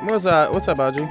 What's up? What's up, Audrey?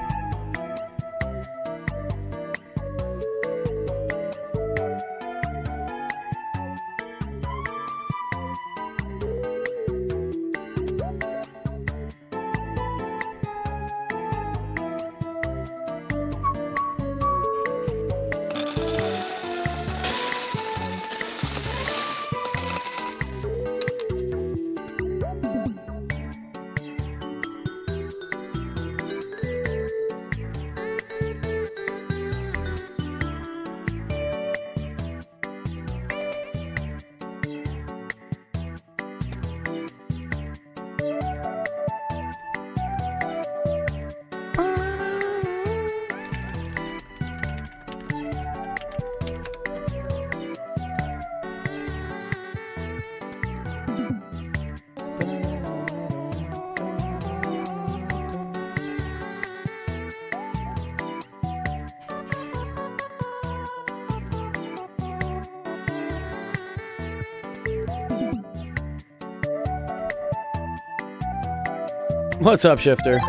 What's up, Shifter?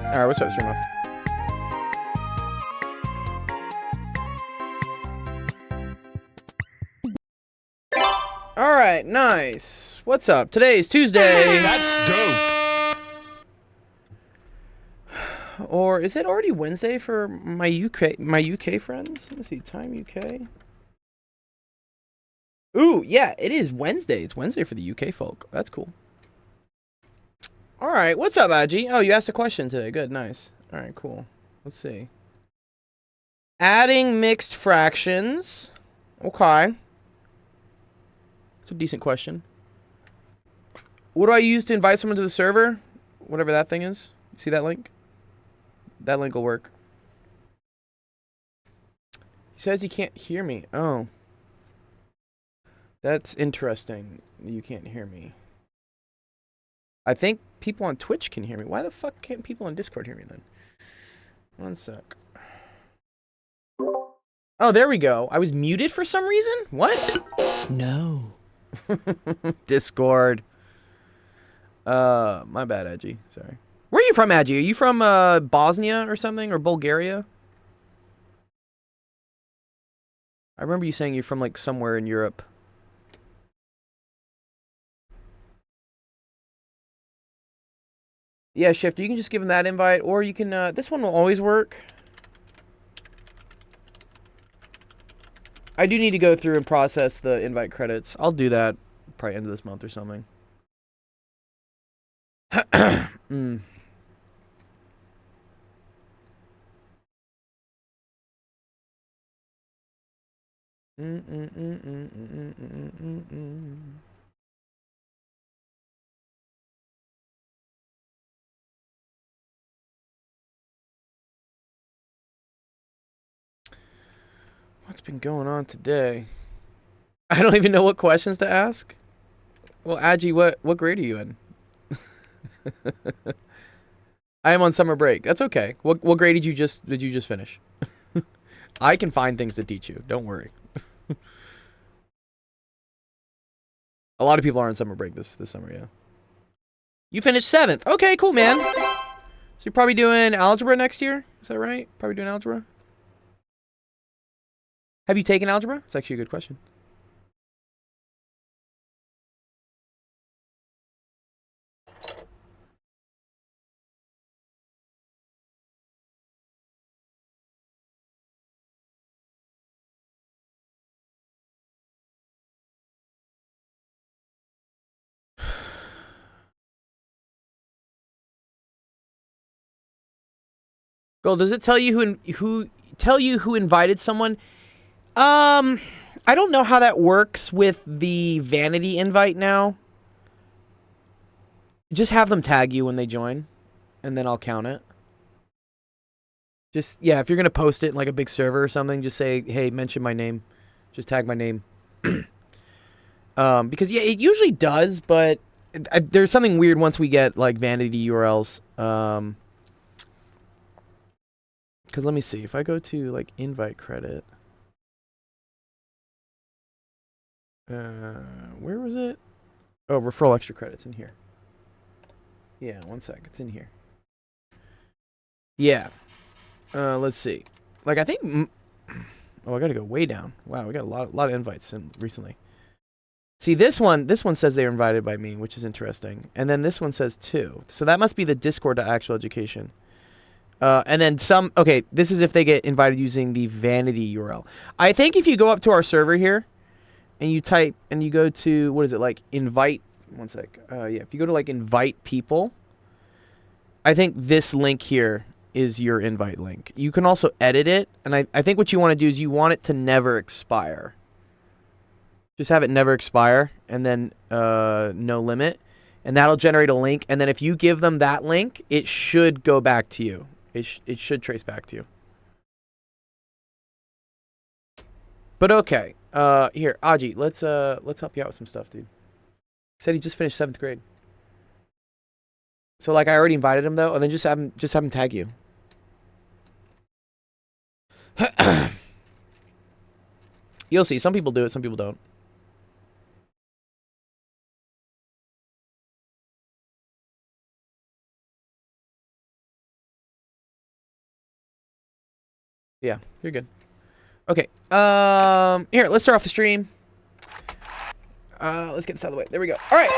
Alright, what's up, Stream Off? Alright, nice. What's up? Today's Tuesday. That's dope. Or is it already Wednesday for my UK friends? Let me see. Time UK. Ooh, yeah, it is Wednesday. It's Wednesday for the UK folk. That's cool. Alright, what's up, Aji? Oh, you asked a question today. Good, nice. Alright, cool. Let's see. Adding mixed fractions. Okay. It's a decent question. What do I use to invite someone to the server? Whatever that thing is. You see that link? That link will work. He says he can't hear me. Oh. That's interesting. You can't hear me. I think people on Twitch can hear me. Why the fuck can't people on Discord hear me then? One sec. Oh, there we go. I was muted for some reason? What? No. Discord. My bad, Edgy. Sorry. Where are you from, Edgy? Are you from Bosnia or something? Or Bulgaria? I remember you saying you're from like somewhere in Europe. Yeah, Shifter, you can just give him that invite, or you can, this one will always work. I do need to go through and process the invite credits. I'll do that probably end of this month or something. mm. What's been going on today? I don't even know what questions to ask. Well, Aji, what grade are you in? I am on summer break. That's okay. What grade did you just finish? I can find things to teach you. Don't worry. A lot of people are on summer break this summer, yeah. You finished 7th. Okay, cool, man. So you're probably doing algebra next year? Is that right? Probably doing algebra? Have you taken algebra? It's actually a good question. Gold, does it tell you who invited someone? I don't know how that works with the vanity invite now. Just have them tag you when they join, and then I'll count it. Just, yeah, if you're going to post it in like a big server or something, just say, hey, mention my name. Just tag my name. Because, yeah, it usually does, but there's something weird once we get like vanity URLs. Because let me see. If I go to like invite credit. Where was it? Oh, referral extra credits in here. Yeah, 1 sec. It's in here. Yeah. Let's see. Like, I think... Oh, I gotta go way down. Wow, we got a lot of invites in recently. See, this one says they were invited by me, which is interesting. And then this one says 2. So that must be the Discord to Actual Education. And then some... Okay, this is if they get invited using the vanity URL. I think if you go up to our server here, and you type, and you go to, what is it, like, invite... 1 sec. Yeah, if you go to, like, invite people, I think this link here is your invite link. You can also edit it, and I think what you want to do is you want it to never expire. Just have it never expire, and then no limit, and that'll generate a link, and then if you give them that link, it should go back to you. It should trace back to you. But okay, here, Aji, let's help you out with some stuff, dude. Said he just finished 7th grade. So like I already invited him though, and then just have him tag you. You'll see. Some people do it, some people don't. Yeah, you're good. Okay. Here, let's start off the stream. Let's get this out of the way. There we go. All right.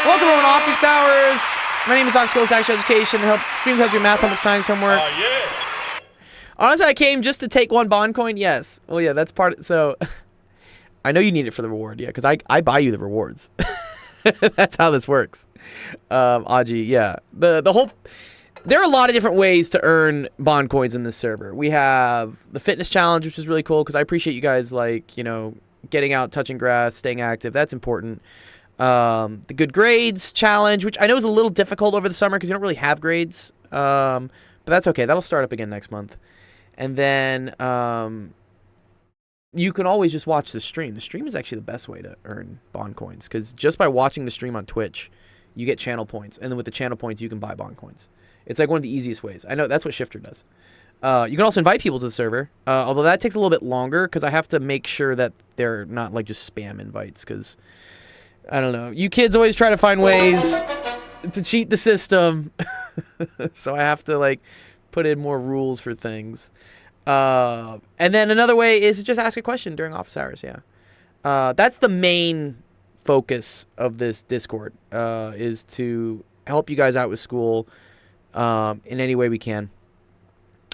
Welcome to Office Hours. My name is Dr. School's Actual Education. Stream help your math, homework, science, homework. Oh, yeah. Honestly, I came just to take 1 bond coin. Yes. Well, yeah, that's part. So, I know you need it for the reward. Yeah, because I buy you the rewards. That's how this works. Aji, yeah. The whole... There are a lot of different ways to earn bond coins in this server. We have the fitness challenge, which is really cool because I appreciate you guys, like, you know, getting out, touching grass, staying active. That's important. The good grades challenge, which I know is a little difficult over the summer because you don't really have grades. But that's okay. That'll start up again next month. And then you can always just watch the stream. The stream is actually the best way to earn bond coins because just by watching the stream on Twitch, you get channel points. And then with the channel points, you can buy bond coins. It's like one of the easiest ways. I know that's what Shifter does. You can also invite people to the server, although that takes a little bit longer because I have to make sure that they're not like just spam invites because, I don't know. You kids always try to find ways to cheat the system. So I have to like put in more rules for things. And then another way is to just ask a question during office hours, yeah. That's the main focus of this Discord, is to help you guys out with school in any way we can.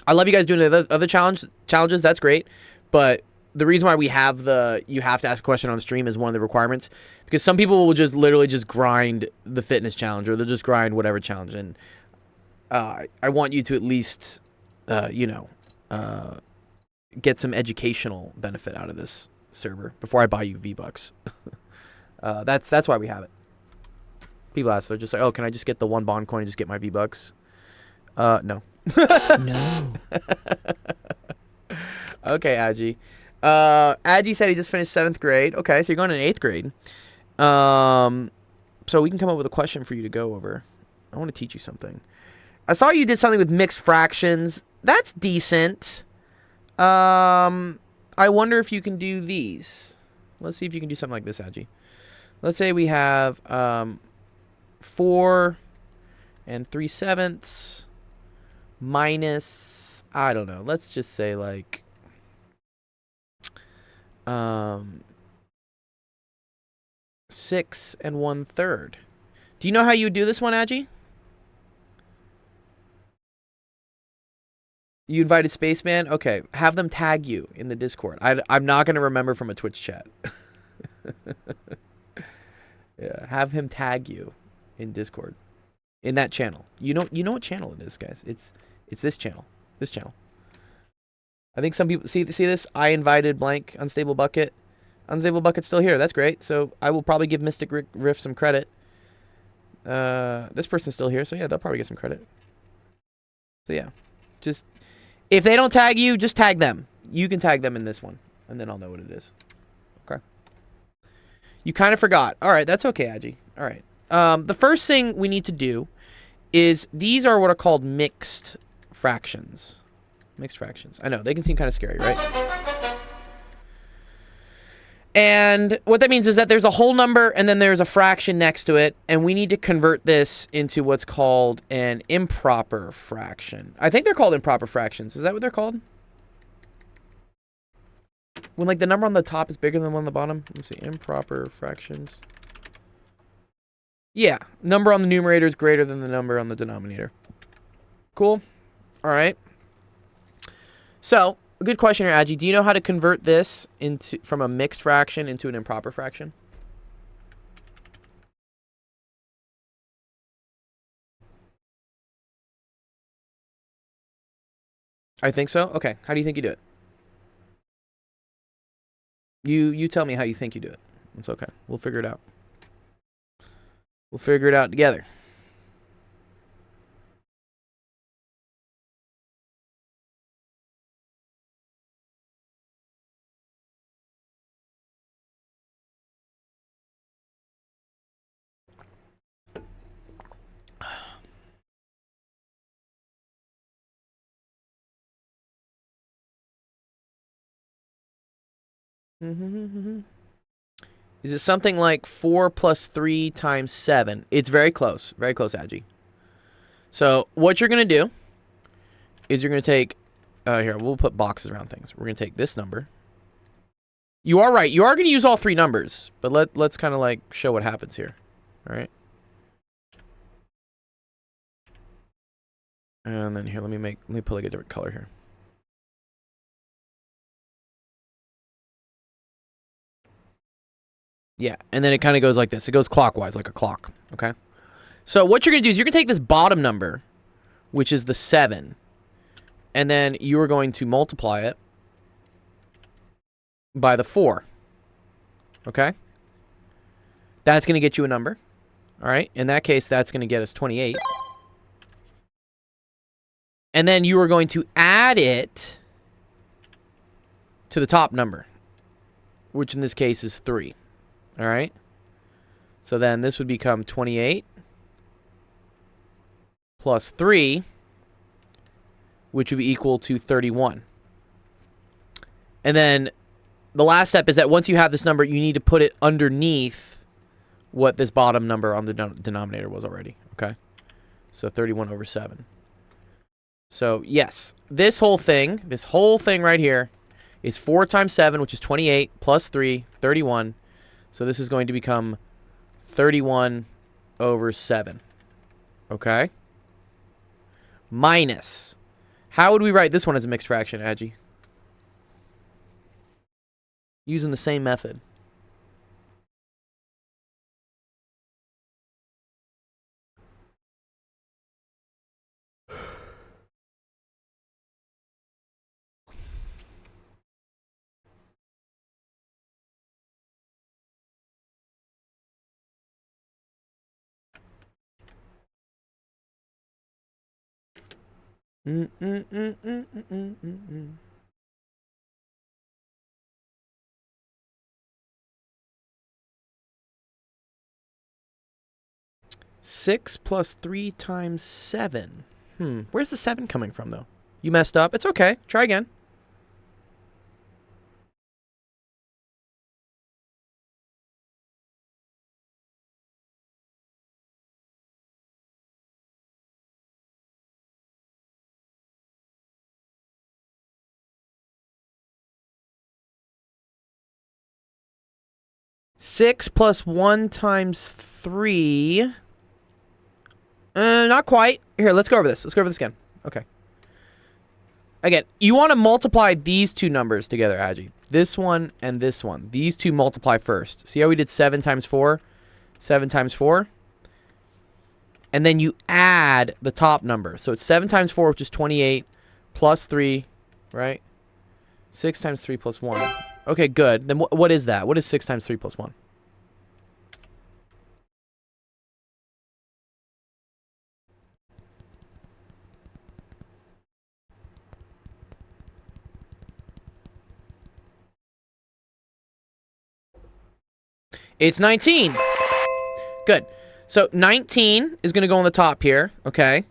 I love you guys doing the other challenges. That's great. But the reason why we have you have to ask a question on the stream is one of the requirements. Because some people will just literally just grind the fitness challenge or they'll just grind whatever challenge. And I want you to at least, get some educational benefit out of this server before I buy you V-Bucks. That's why we have it. People ask, they're just like, oh, can I just get the 1 bond coin and just get my V-Bucks? No. No. Okay, Aji. Aji said he just finished 7th grade. Okay, so you're going in 8th grade. So we can come up with a question for you to go over. I want to teach you something. I saw you did something with mixed fractions. That's decent. I wonder if you can do these. Let's see if you can do something like this, Aji. Let's say we have 4 3/7 minus, I don't know, let's just say like 6 1/3. Do you know how you would do this one, Aji? You invited Spaceman? Okay, have them tag you in the Discord. I'm not going to remember from a Twitch chat. Yeah, have him tag you in Discord. In that channel. You know what channel it is, guys. It's this channel. This channel. I think some people see this. I invited blank Unstable Bucket. Unstable Bucket's still here. That's great. So I will probably give Mystic Riff some credit. This person's still here, so yeah, they'll probably get some credit. So yeah, just if they don't tag you, just tag them. You can tag them in this one, and then I'll know what it is. Okay. You kind of forgot. All right, that's okay, Aji. All right. The first thing we need to do is these are what are called mixed fractions. Mixed fractions. I know, they can seem kind of scary, right? And what that means is that there's a whole number and then there's a fraction next to it, and we need to convert this into what's called an improper fraction. I think they're called improper fractions. Is that what they're called? When, like, the number on the top is bigger than the one on the bottom? Let me see. Improper fractions. Yeah. Number on the numerator is greater than the number on the denominator. Cool. All right. So, a good question here, Agi. Do you know how to convert this into from a mixed fraction into an improper fraction? I think so. Okay. How do you think you do it? You tell me how you think you do it. It's okay. We'll figure it out. We'll figure it out together. Is it something like 4 plus 3 times 7? It's very close. Very close, Agi. So what you're going to do is you're going to take... here, we'll put boxes around things. We're going to take this number. You are right. You are going to use all three numbers. But let's kind of like show what happens here. All right. And then here, let me put like a different color here. Yeah, and then it kind of goes like this. It goes clockwise, like a clock, okay? So what you're going to do is you're going to take this bottom number, which is the 7, and then you are going to multiply it by the 4, okay? That's going to get you a number, all right? In that case, that's going to get us 28. And then you are going to add it to the top number, which in this case is 3. All right. So then this would become 28 plus 3, which would be equal to 31. And then the last step is that once you have this number, you need to put it underneath what this bottom number on the denominator was already. Okay. So 31 over 7. So yes, this whole thing right here is 4 times 7, which is 28, plus 3, 31. So this is going to become 31 over 7. Okay? Minus. How would we write this one as a mixed fraction, Agi? Using the same method. Six plus 3 times 7. Where's the 7 coming from, though? You messed up. It's okay. Try again. Six plus 1 times 3. Not quite. Here, let's go over this. Let's go over this again. Okay. Again, you want to multiply these two numbers together, Agi. This one and this one. These two multiply first. See how we did 7 times 4? 7 times 4. And then you add the top number. So it's 7 times 4, which is 28, plus 3, right? 6 times 3 plus 1. Okay, good. Then what is that? What is 6 times 3 plus 1? It's 19. Good. So 19 is going to go on the top here, okay?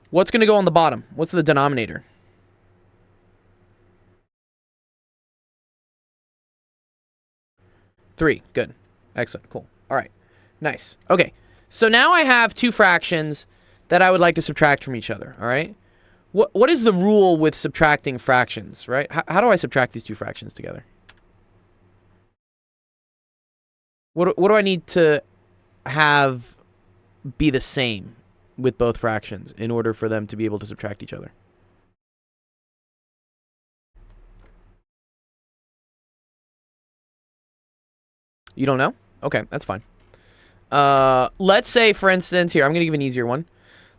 What's going to go on the bottom? What's the denominator? 3. Good. Excellent. Cool. All right. Nice. Okay. So now I have two fractions that I would like to subtract from each other. All right. What is the rule with subtracting fractions, right? How do I subtract these two fractions together? What do I need to have be the same with both fractions in order for them to be able to subtract each other? You don't know? Okay, that's fine. Let's say, for instance, here, I'm going to give an easier one.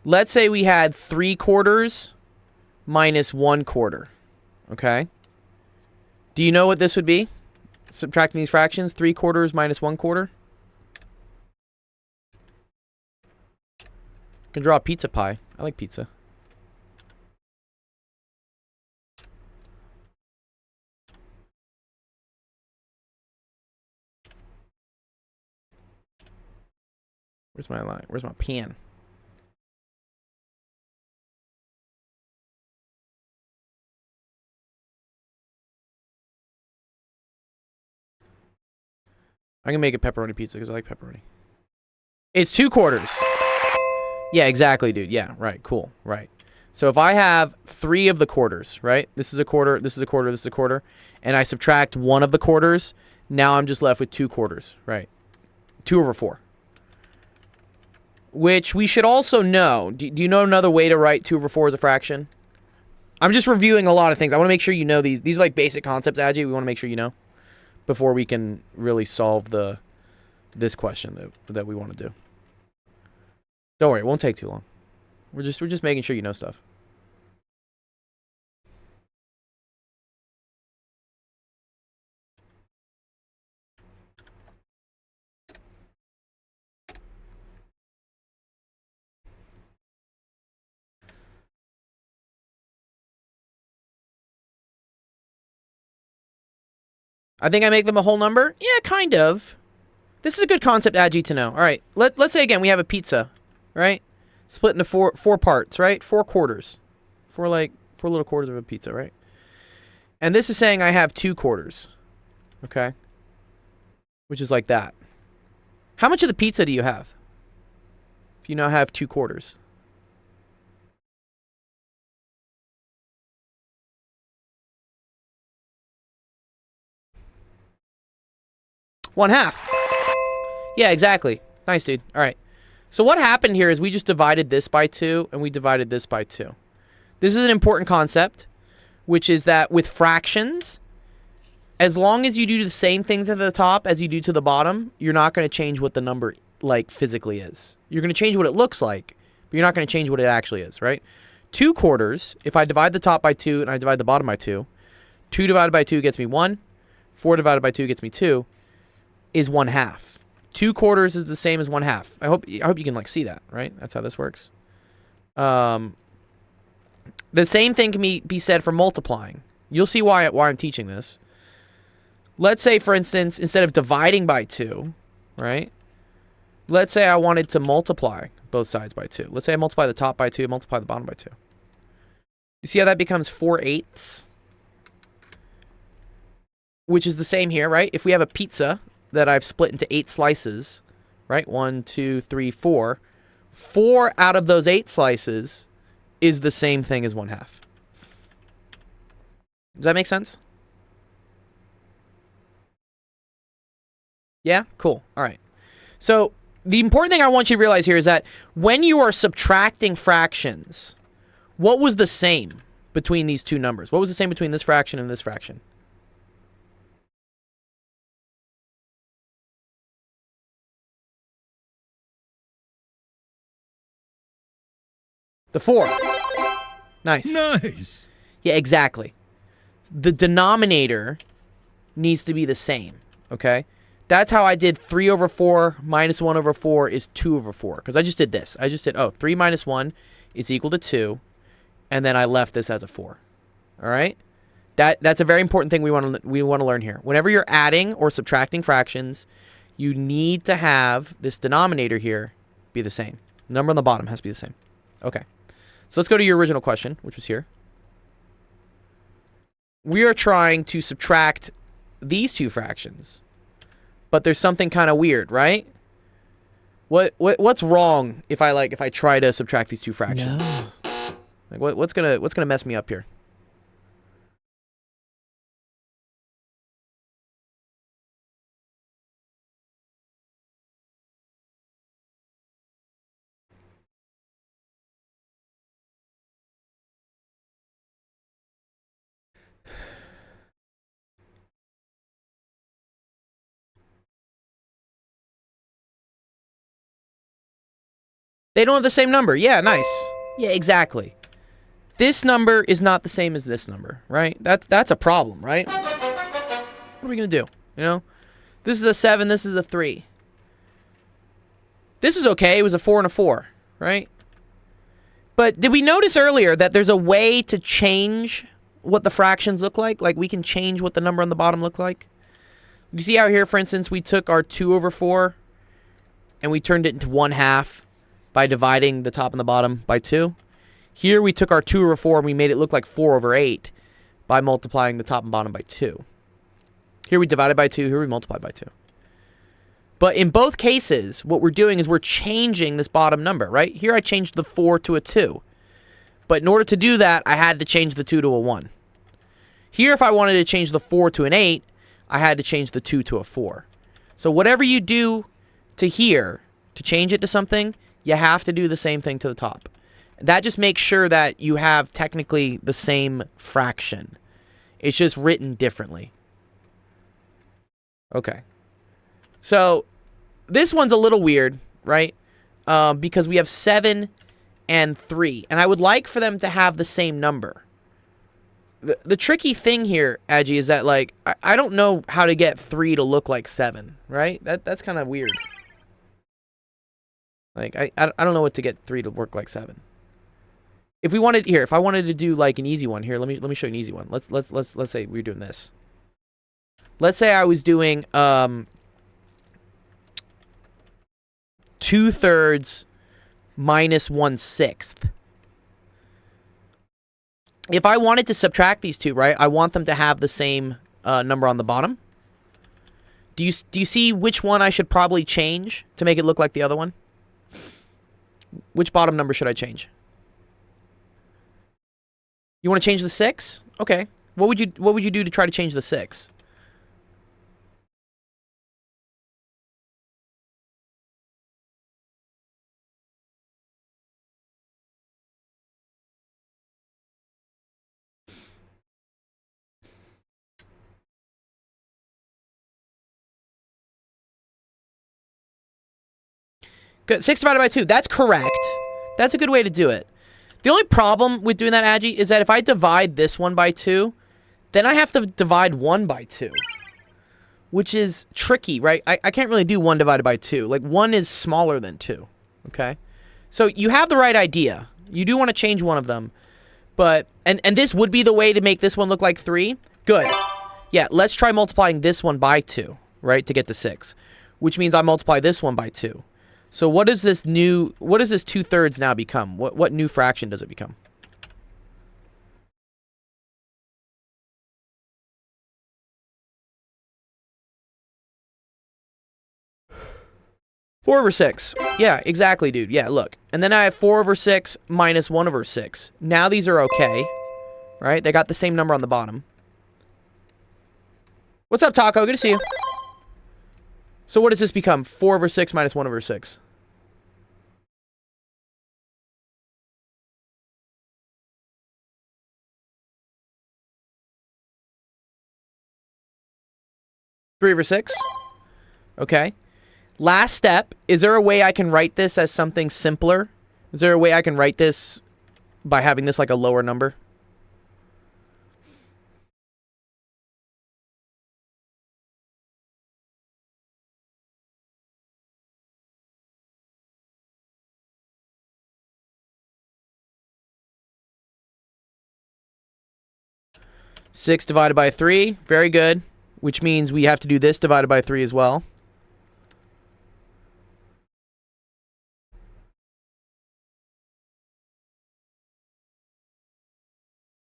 Let's say we had 3/4 minus 1/4. Okay? Do you know what this would be? Subtracting these fractions, 3/4 minus 1/4. Can draw a pizza pie. I like pizza. Where's my line? Where's my pen? I can make a pepperoni pizza because I like pepperoni. It's 2/4. Yeah, exactly, dude. Yeah, right. Cool. Right. So if I have 3 of the quarters, right? This is a quarter, this is a quarter, this is a quarter, and I subtract 1 of the quarters, now I'm just left with 2/4, right? 2/4. Which we should also know. Do you know another way to write 2/4 as a fraction? I'm just reviewing a lot of things. I want to make sure you know these. These are like basic concepts, Agi. We want to make sure you know before we can really solve this question that we want to do. Don't worry, it won't take too long. We're just making sure you know stuff. I think I make them a whole number? Yeah, kind of. This is a good concept, Agi, to know. All right, let's say again we have a pizza, right? Split into four parts, right? 4/4. Four little quarters of a pizza, right? And this is saying I have 2/4. Okay? Which is like that. How much of the pizza do you have? If you now have 2/4. One half. Yeah, exactly. Nice, dude. All right. So what happened here is we just divided this by 2, and we divided this by 2. This is an important concept, which is that with fractions, as long as you do the same thing to the top as you do to the bottom, you're not going to change what the number, like, physically is. You're going to change what it looks like, but you're not going to change what it actually is, right? 2/4, if I divide the top by 2 and I divide the bottom by 2, 2 divided by 2 gets me 1, 4 divided by 2 gets me 2, is 1/2. 2/4 is the same as 1/2. I hope you can like see that, right? That's how this works. The same thing can be said for multiplying. You'll see why I'm teaching this. Let's say, for instance, instead of dividing by 2, right? Let's say I wanted to multiply both sides by 2. Let's say I multiply the top by 2, multiply the bottom by 2. You see how that becomes 4/8? Which is the same here, right? If we have a pizza that I've split into 8 slices, right? 1, 2, 3, 4. 4 out of those 8 slices is the same thing as 1/2. Does that make sense? Yeah? Cool. All right. So the important thing I want you to realize here is that when you are subtracting fractions, what was the same between these two numbers? What was the same between this fraction and this fraction? The 4. Nice. Nice. Yeah, exactly. The denominator needs to be the same, okay? That's how I did 3/4 minus 1/4 is 2/4. Because I just did this. I just did, 3 minus 1 is equal to 2. And then I left this as a 4. All right? That's a very important thing we want to learn here. Whenever you're adding or subtracting fractions, you need to have this denominator here be the same. The number on the bottom has to be the same. Okay. So let's go to your original question, which was here. We are trying to subtract these two fractions. but there's something kind of weird, right? What's wrong if I try to subtract these two fractions? No. Like what's gonna mess me up here? They don't have the same number. Yeah, nice. Yeah, exactly. This number is not the same as this number, right? That's a problem, right? What are we gonna do? You know, this is a 7. This is a 3. This is okay. It was a 4 and a 4, right? But did we notice earlier that there's a way to change what the fractions look like? Like, we can change what the number on the bottom look like. You see how here, for instance, we took our 2/4 and we turned it into 1/2 by dividing the top and the bottom by 2. Here we took our 2/4 and we made it look like 4/8 by multiplying the top and bottom by 2. Here we divided by 2. Here we multiplied by 2. But in both cases, what we're doing is we're changing this bottom number, right? Here I changed the 4 to a 2. But in order to do that, I had to change the 2 to a 1. Here, if I wanted to change the 4 to an 8, I had to change the 2 to a 4. So whatever you do to here, to change it to something, you have to do the same thing to the top. That just makes sure that you have technically the same fraction. It's just written differently. Okay. So this one's a little weird, right? Because we have 7 and 3. And I would like for them to have the same number. The tricky thing here, Agi, is that, like, I don't know how to get 3 to look like 7, right? That's kind of weird. Like, I don't know what to get 3 to work like 7. If we wanted here, if I wanted to do like an easy one here, let me show you an easy one. Let's say we're doing this. Let's say I was doing 2/3 minus 1/6. If I wanted to subtract these two, right, I want them to have the same number on the bottom. Do you see which one I should probably change to make it look like the other one? Which bottom number should I change? You want to change the 6? Okay. What would you do to try to change the 6? Good. 6 divided by 2. That's correct. That's a good way to do it. The only problem with doing that, Agi, is that if I divide this one by 2, then I have to divide 1 by 2. Which is tricky, right? I can't really do 1 divided by 2. Like, 1 is smaller than 2. Okay? So you have the right idea. You do want to change one of them. But, and this would be the way to make this one look like 3. Good. Yeah, let's try multiplying this one by 2, right, to get to 6. Which means I multiply this one by 2. So what is this 2/3 now become? What new fraction does it become? Four over 6. Yeah, exactly, dude. Yeah, look. And then I have 4/6 minus 1/6. Now these are okay. Right? They got the same number on the bottom. What's up, Taco? Good to see you. So what does this become? 4/6 minus 1/6. Three over 6. Okay. Last step. Is there a way I can write this as something simpler? Is there a way I can write this by having this like a lower number? Six divided by 3. Very good. Which means we have to do this divided by 3 as well.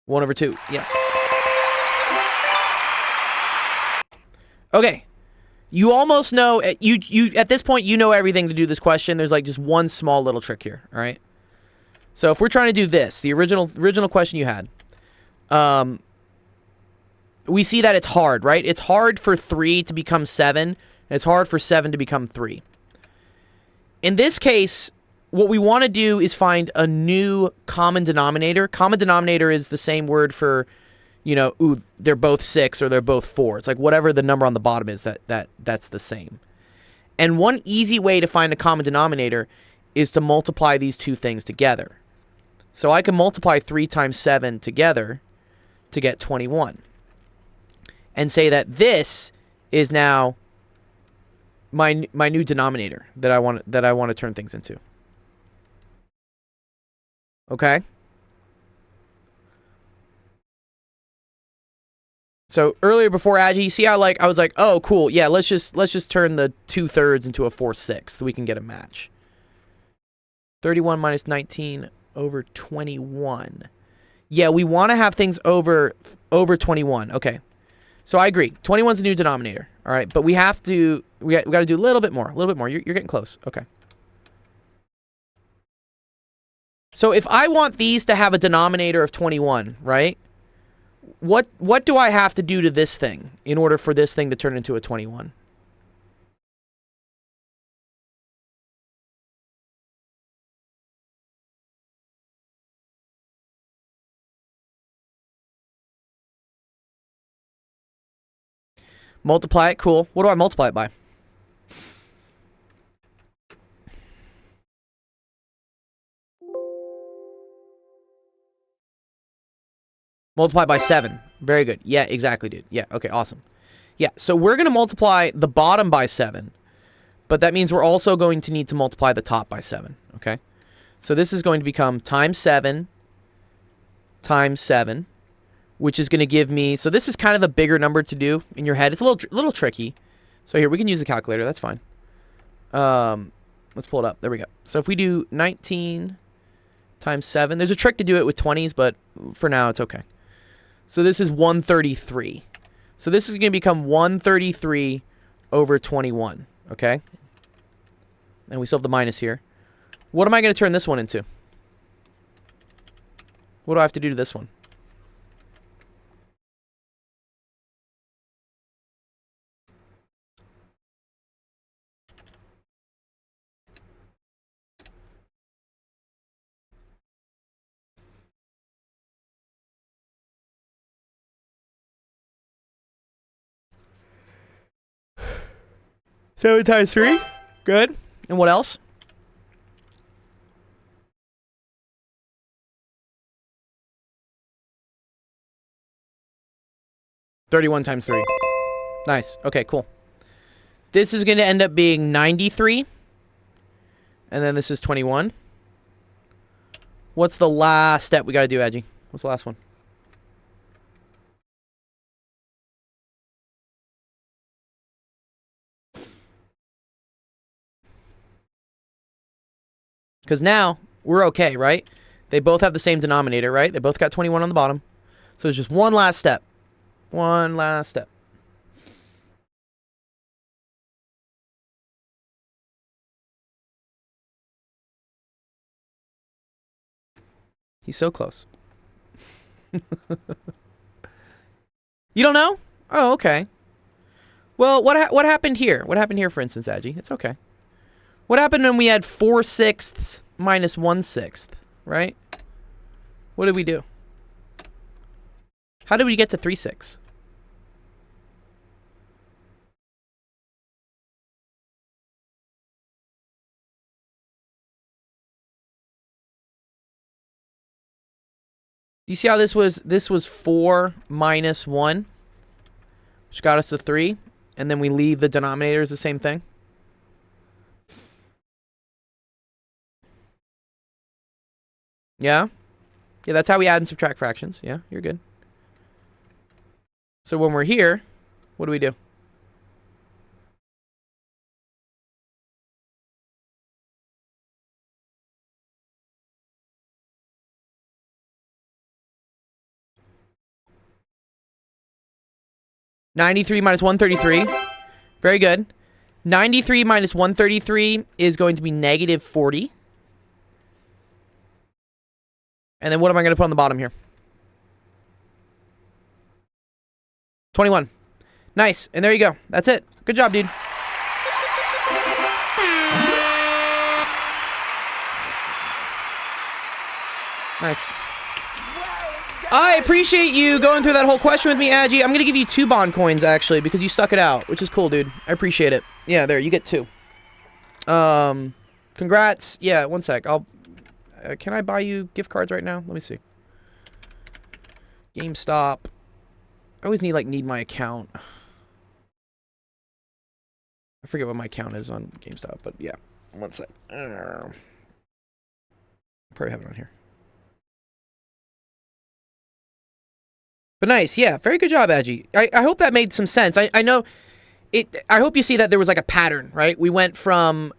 One over 2. Yes. Okay. You almost know, you at this point, you know everything to do this question. There's like just one small little trick here, all right? So if we're trying to do this, the original question you had, we see that it's hard, right? It's hard for 3 to become 7, and it's hard for 7 to become 3. In this case, what we want to do is find a new common denominator. Common denominator is the same word for, you know, ooh, they're both 6 or they're both 4. It's like whatever the number on the bottom is, that's the same. And one easy way to find a common denominator is to multiply these two things together. So I can multiply 3 times 7 together to get 21. And say that this is now my new denominator that I want to turn things into. Okay? So earlier before Agi, you see how like I was like, oh cool, yeah, let's just turn the 2/3 into a 4/6 so we can get a match. 31 minus 19 over 21. Yeah, we want to have things over 21. Okay. So I agree. 21's a new denominator. All right, but we got to do a little bit more. You're getting close. Okay. So if I want these to have a denominator of 21, right? What do I have to do to this thing in order for this thing to turn into a 21? Multiply it. Cool. What do I multiply it by? Multiply by 7. Very good. Yeah, exactly, dude. Yeah, okay, awesome. Yeah, so we're going to multiply the bottom by 7. But that means we're also going to need to multiply the top by 7, okay? So this is going to become times 7 times 7, which is going to give me... So this is kind of a bigger number to do in your head. It's a little tricky. So here, we can use the calculator. That's fine. Let's pull it up. There we go. So if we do 19 times 7... There's a trick to do it with 20s, but for now, it's okay. So this is 133. So this is going to become 133 over 21, okay? And we still have the minus here. What am I going to turn this one into? What do I have to do to this one? Seven times 3. Good. And what else? $31 times 3. Nice. Okay, cool. This is going to end up being 93. And then this is 21. What's the last step we got to do, Agi? What's the last one? Because now we're okay, right? They both have the same denominator, right? They both got 21 on the bottom. So there's just one last step. One last step. He's so close. You don't know? Oh, okay. Well, what happened here? What happened here, for instance, Agi? It's okay. What happened when we had 4/6 minus 1/6, right? What did we do? How did we get to 3/6? Do you see how this was? This was 4 minus 1, which got us to 3, and then we leave the denominator as the same thing. Yeah? Yeah, that's how we add and subtract fractions. Yeah, you're good. So when we're here, what do we do? $93 minus 133. Very good. 93 minus 133 is going to be negative 40. And then what am I going to put on the bottom here? 21. Nice. And there you go. That's it. Good job, dude. Nice. I appreciate you going through that whole question with me, Agi. I'm going to give you 2 bond coins, actually, because you stuck it out, which is cool, dude. I appreciate it. Yeah, there. You get 2. Congrats. Yeah, one sec. Can I buy you gift cards right now? Let me see. GameStop. I always need my account. I forget what my account is on GameStop, but yeah. One sec. Probably have it on here. But nice, yeah. Very good job, Agi. I hope that made some sense. I know it. I hope you see that there was like a pattern, right? We went from,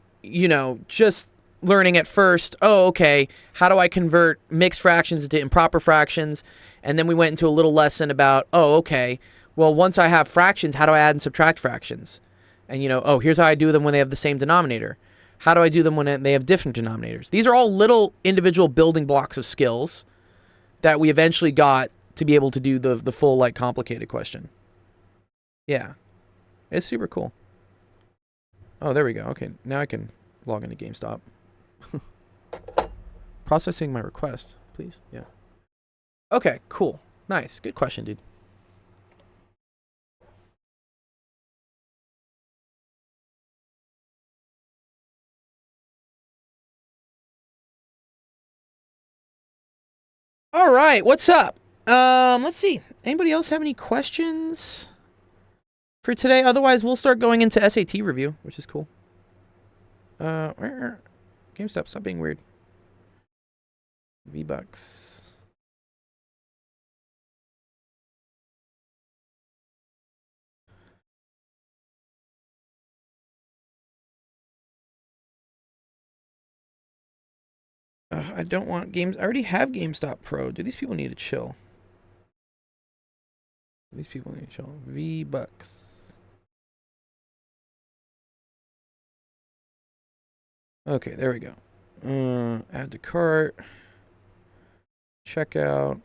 just learning at first, oh, okay, how do I convert mixed fractions into improper fractions? And then we went into a little lesson about, oh, okay, well, once I have fractions, how do I add and subtract fractions? And, oh, here's how I do them when they have the same denominator. How do I do them when they have different denominators? These are all little individual building blocks of skills that we eventually got to be able to do the full, complicated question. Yeah. It's super cool. Oh, there we go. Okay, now I can log into GameStop. Processing my request, please. Yeah. Okay, cool. Nice. Good question, dude. All right, what's up? Let's see. Anybody else have any questions for today? Otherwise, we'll start going into SAT review, which is cool. GameStop, stop being weird. V-Bucks. I don't want games. I already have GameStop Pro. Do these people need to chill? These people need to chill. V-Bucks. Okay, there we go. Add to cart. Checkout.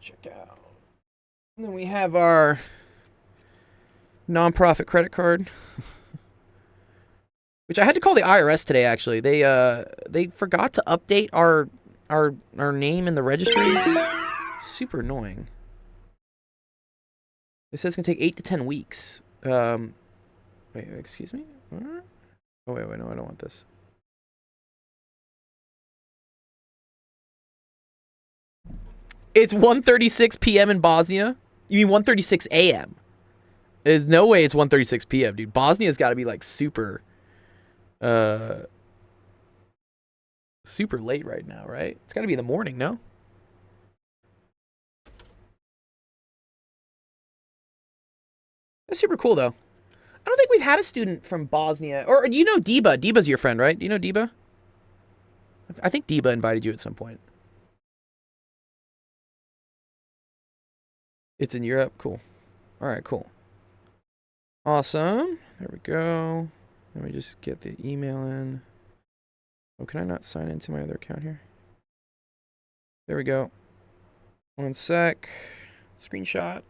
Checkout. And then we have our nonprofit credit card. Which I had to call the IRS today, actually. They forgot to update our name in the registry. Super annoying. It says it's gonna take 8 to 10 weeks. Wait, excuse me? Oh, wait, no, I don't want this. It's 1:36 p.m. in Bosnia? You mean 1:36 a.m.? There's no way it's 1:36 p.m., dude. Bosnia's got to be, super late right now, right? It's got to be in the morning, no? That's super cool, though. I don't think we've had a student from Bosnia. Or you know Deba. Deba's your friend, right? Do you know Deba? I think Deba invited you at some point. It's in Europe? Cool. Alright, cool. Awesome. There we go. Let me just get the email in. Oh, can I not sign into my other account here? There we go. One sec. Screenshot.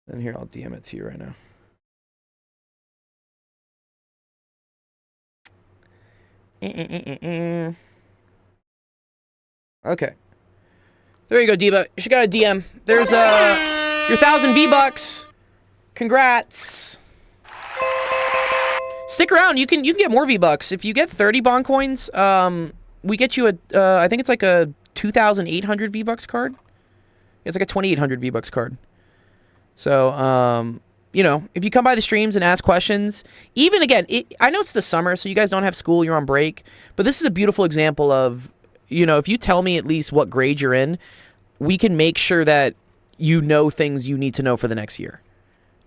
And here, I'll DM it to you right now. Okay. There you go, Diva. You should got a DM. There's your 1,000 V-Bucks. Congrats. Stick around. You can get more V-Bucks. If you get 30 bond coins, we get you a I think it's like a 2,800 V-Bucks card. It's like a 2,800 V-Bucks card. So, if you come by the streams and ask questions, even again, I know it's the summer, so you guys don't have school, you're on break, but this is a beautiful example of, if you tell me at least what grade you're in, we can make sure that you know things you need to know for the next year.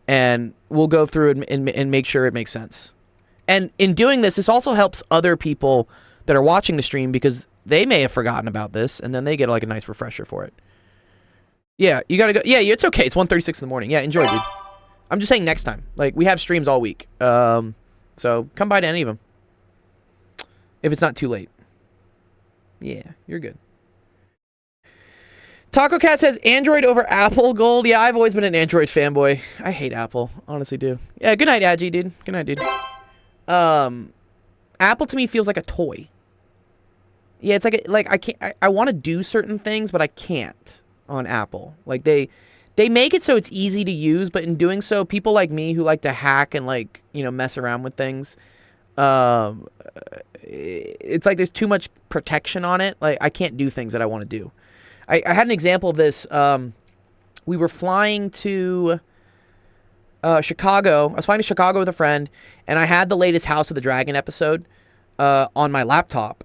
And we'll go through and make sure it makes sense. And in doing this, this also helps other people that are watching the stream because they may have forgotten about this, and then they get like a nice refresher for it. Yeah, you gotta go. Yeah, it's okay. It's 1:36 in the morning. Yeah, enjoy, dude. I'm just saying next time. Like, we have streams all week. So come by to any of them. If it's not too late. Yeah, you're good. Taco Cat says Android over Apple Gold. Yeah, I've always been an Android fanboy. I hate Apple, honestly do. Yeah, good night, Agi, dude. Good night, dude. Apple to me feels like a toy. Yeah, it's like I can't. I want to do certain things, but I can't on Apple. Like they make it so it's easy to use, but in doing so, people like me who like to hack and like mess around with things, it's like there's too much protection on it. Like I can't do things that I want to do. I had an example of this. We were flying to Chicago. I was flying to Chicago with a friend, and I had the latest House of the Dragon episode on my laptop,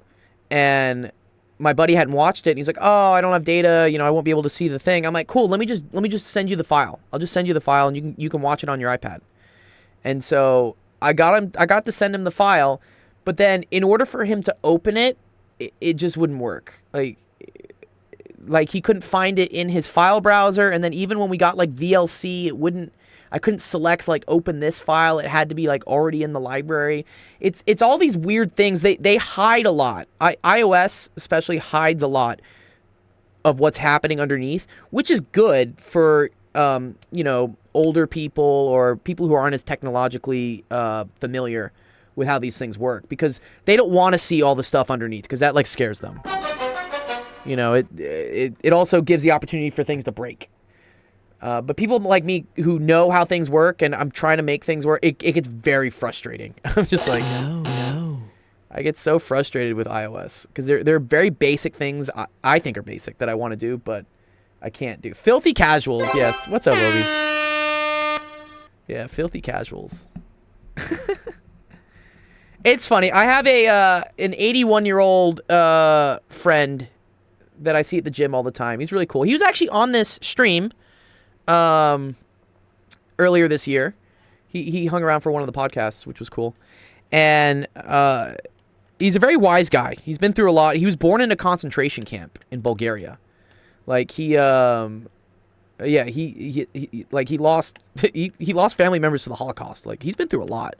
and my buddy hadn't watched it, and he's like, "Oh, I don't have data. I won't be able to see the thing." I'm like, "Cool. Let me just send you the file. I'll just send you the file, and you can watch it on your iPad." And so I got to send him the file, but then in order for him to open it, it just wouldn't work. Like he couldn't find it in his file browser, and then even when we got like VLC, I couldn't select like open this file. It had to be like already in the library. It's all these weird things. They hide a lot. iOS especially hides a lot of what's happening underneath, which is good for older people or people who aren't as technologically familiar with how these things work, because they don't want to see all the stuff underneath, because that like scares them. It also gives the opportunity for things to break. But people like me who know how things work, and I'm trying to make things work, it gets very frustrating. I'm just like, no. I get so frustrated with iOS, because there are very basic things I think are basic that I want to do, but I can't do. Filthy Casuals, yes. What's up, Obi? Yeah, Filthy Casuals. It's funny. I have an 81-year-old friend that I see at the gym all the time. He's really cool. He was actually on this stream earlier this year. He hung around for one of the podcasts, which was cool. And he's a very wise guy. He's been through a lot. He was born in a concentration camp in Bulgaria. Like he lost he lost family members to the Holocaust. Like he's been through a lot.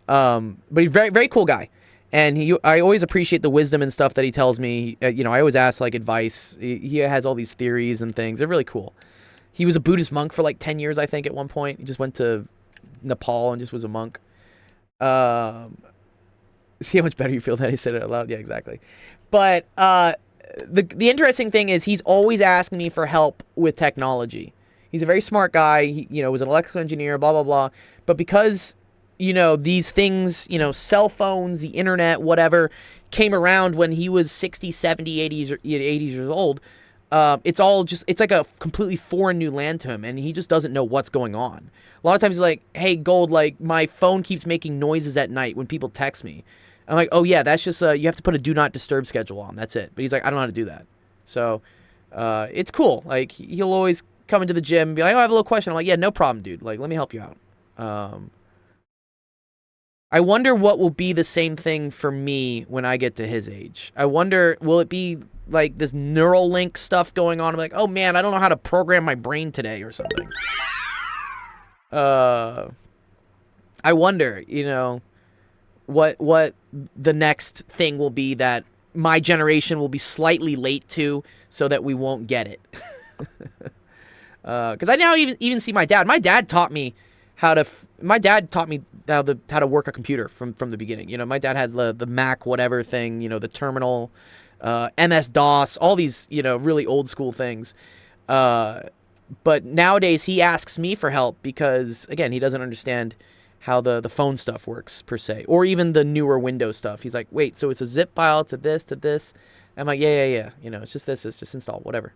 But he's a very very cool guy. And I always appreciate the wisdom and stuff that he tells me. I always ask like advice. He has all these theories and things. They're really cool. He was a Buddhist monk for like 10 years, I think, at one point. He just went to Nepal and just was a monk. See how much better you feel that I said it out loud? Yeah, exactly. But the interesting thing is he's always asking me for help with technology. He's a very smart guy. He was an electrical engineer, blah, blah, blah. But because these things, cell phones, the internet, whatever, came around when he was 60, 70, 80s years old, it's like a completely foreign new land to him, and he just doesn't know what's going on. A lot of times he's like, "Hey, Gold, like, my phone keeps making noises at night when people text me." I'm like, "Oh, yeah, that's just, you have to put a do not disturb schedule on. That's it." But he's like, "I don't know how to do that." So, it's cool. Like, he'll always come into the gym and be like, "Oh, I have a little question." I'm like, "Yeah, no problem, dude. Like, let me help you out." I wonder what will be the same thing for me when I get to his age. I wonder, will it be like this Neuralink stuff going on? I'm like, oh man, I don't know how to program my brain today or something. I wonder, what the next thing will be that my generation will be slightly late to, so that we won't get it. Because I now even see my dad. My dad taught me how to work a computer from the beginning. My dad had the Mac whatever thing, the terminal, MS-DOS, all these, really old school things. But nowadays he asks me for help because, again, he doesn't understand how the phone stuff works per se, or even the newer Windows stuff. He's like, wait, so it's a zip file to this. I'm like, yeah. It's just this. It's just install, whatever.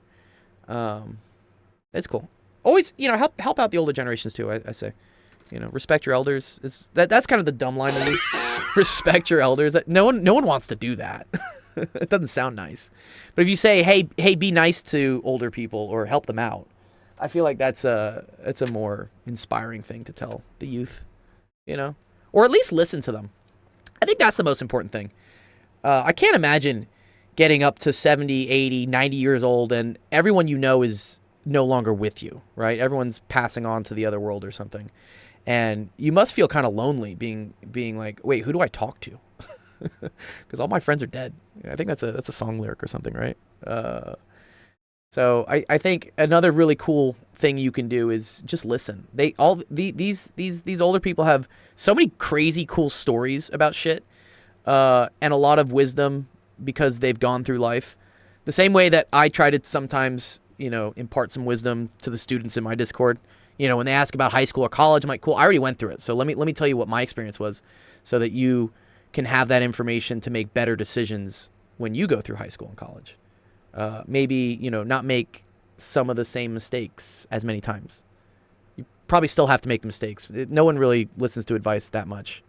It's cool. Always, help out the older generations too. I say. Respect your elders. That's kind of the dumb line to me. Respect your elders. No one wants to do that. It doesn't sound nice. But if you say, hey, be nice to older people or help them out, I feel like it's a more inspiring thing to tell the youth, or at least listen to them. I think that's the most important thing. I can't imagine getting up to 70, 80, 90 years old and everyone you know is no longer with you, right? Everyone's passing on to the other world or something. And you must feel kind of lonely being like, wait, who do I talk to? Because all my friends are dead. I think that's a song lyric or something, right? So I think another really cool thing you can do is just listen. These older people have so many crazy cool stories about shit, and a lot of wisdom because they've gone through life. The same way that I try to sometimes, impart some wisdom to the students in my Discord. When they ask about high school or college, I'm like, cool, I already went through it. So let me tell you what my experience was, so that you can have that information to make better decisions when you go through high school and college. Maybe, not make some of the same mistakes as many times. You probably still have to make the mistakes. No one really listens to advice that much.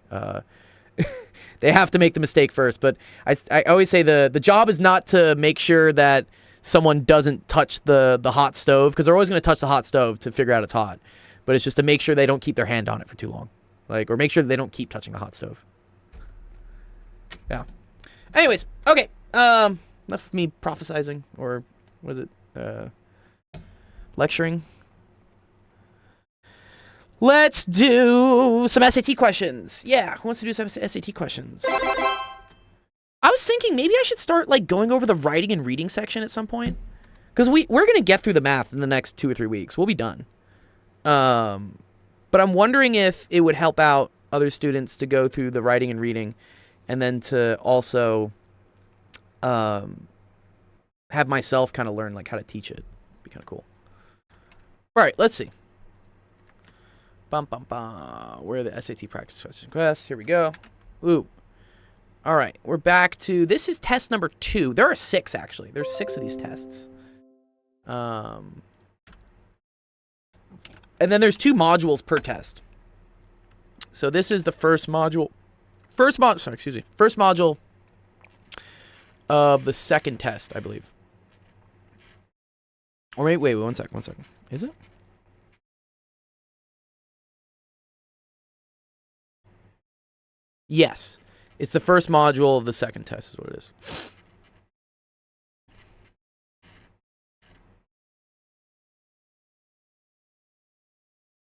They have to make the mistake first. But I always say the job is not to make sure that someone doesn't touch the hot stove, because they're always going to touch the hot stove to figure out it's hot. But it's just to make sure they don't keep their hand on it for too long. Or make sure they don't keep touching the hot stove. Yeah. Anyways, okay. Enough of me prophesizing, or what is it? Lecturing. Let's do some SAT questions. Yeah, who wants to do some SAT questions? I was thinking maybe I should start going over the writing and reading section at some point, because we're gonna get through the math in the next 2 or 3 weeks. We'll be done. But I'm wondering if it would help out other students to go through the writing and reading, and then to also have myself kind of learn how to teach it. Be kind of cool. All right, let's see. Bum bum bum. Where are the SAT practice questions? Here we go. Ooh. All right, we're back to, this is test number 2. There are 6 actually. There's 6 of these tests. And then there's 2 modules per test. So this is the first module. First module of the second test, I believe. Or wait, one second. Is it? Yes. It's the first module of the second test is what it is.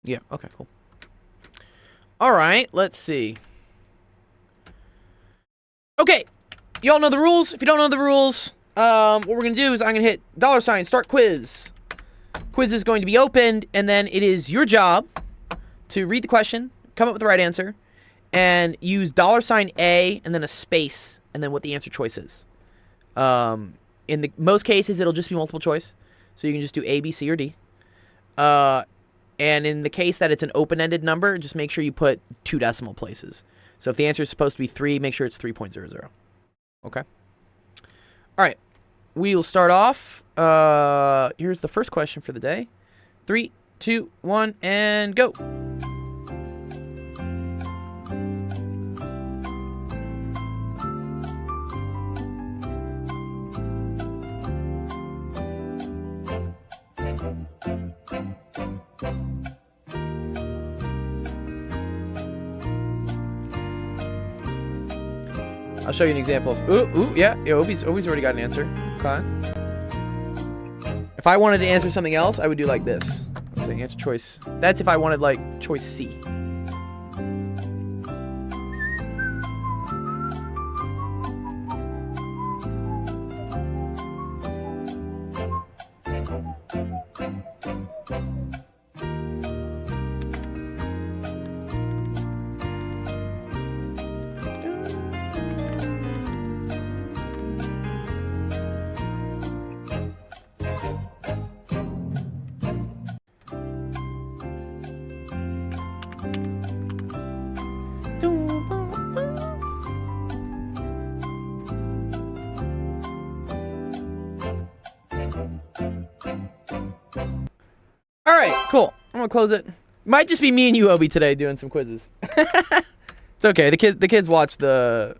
Yeah, okay, cool. All right, let's see. Okay, you all know the rules. If you don't know the rules, what we're going to do is I'm going to hit $, start quiz. Quiz is going to be opened, and then it is your job to read the question, come up with the right answer, and use $A and then a space, and then what the answer choice is. In the most cases, it'll just be multiple choice, so you can just do A, B, C, or D. And in the case that it's an open-ended number, just make sure you put 2 decimal places. So if the answer is supposed to be 3, make sure it's 3.00. Okay? All right. We will start off. Here's the first question for the day. 3, 2, 1, and go. I'll show you an example of, yeah, Obi's already got an answer. Okay. If I wanted to answer something else, I would do like this. Let's say answer choice. That's if I wanted choice C. All right, cool. I'm gonna close it. Might just be me and you, Obi, today doing some quizzes. It's okay. The kids watch they'll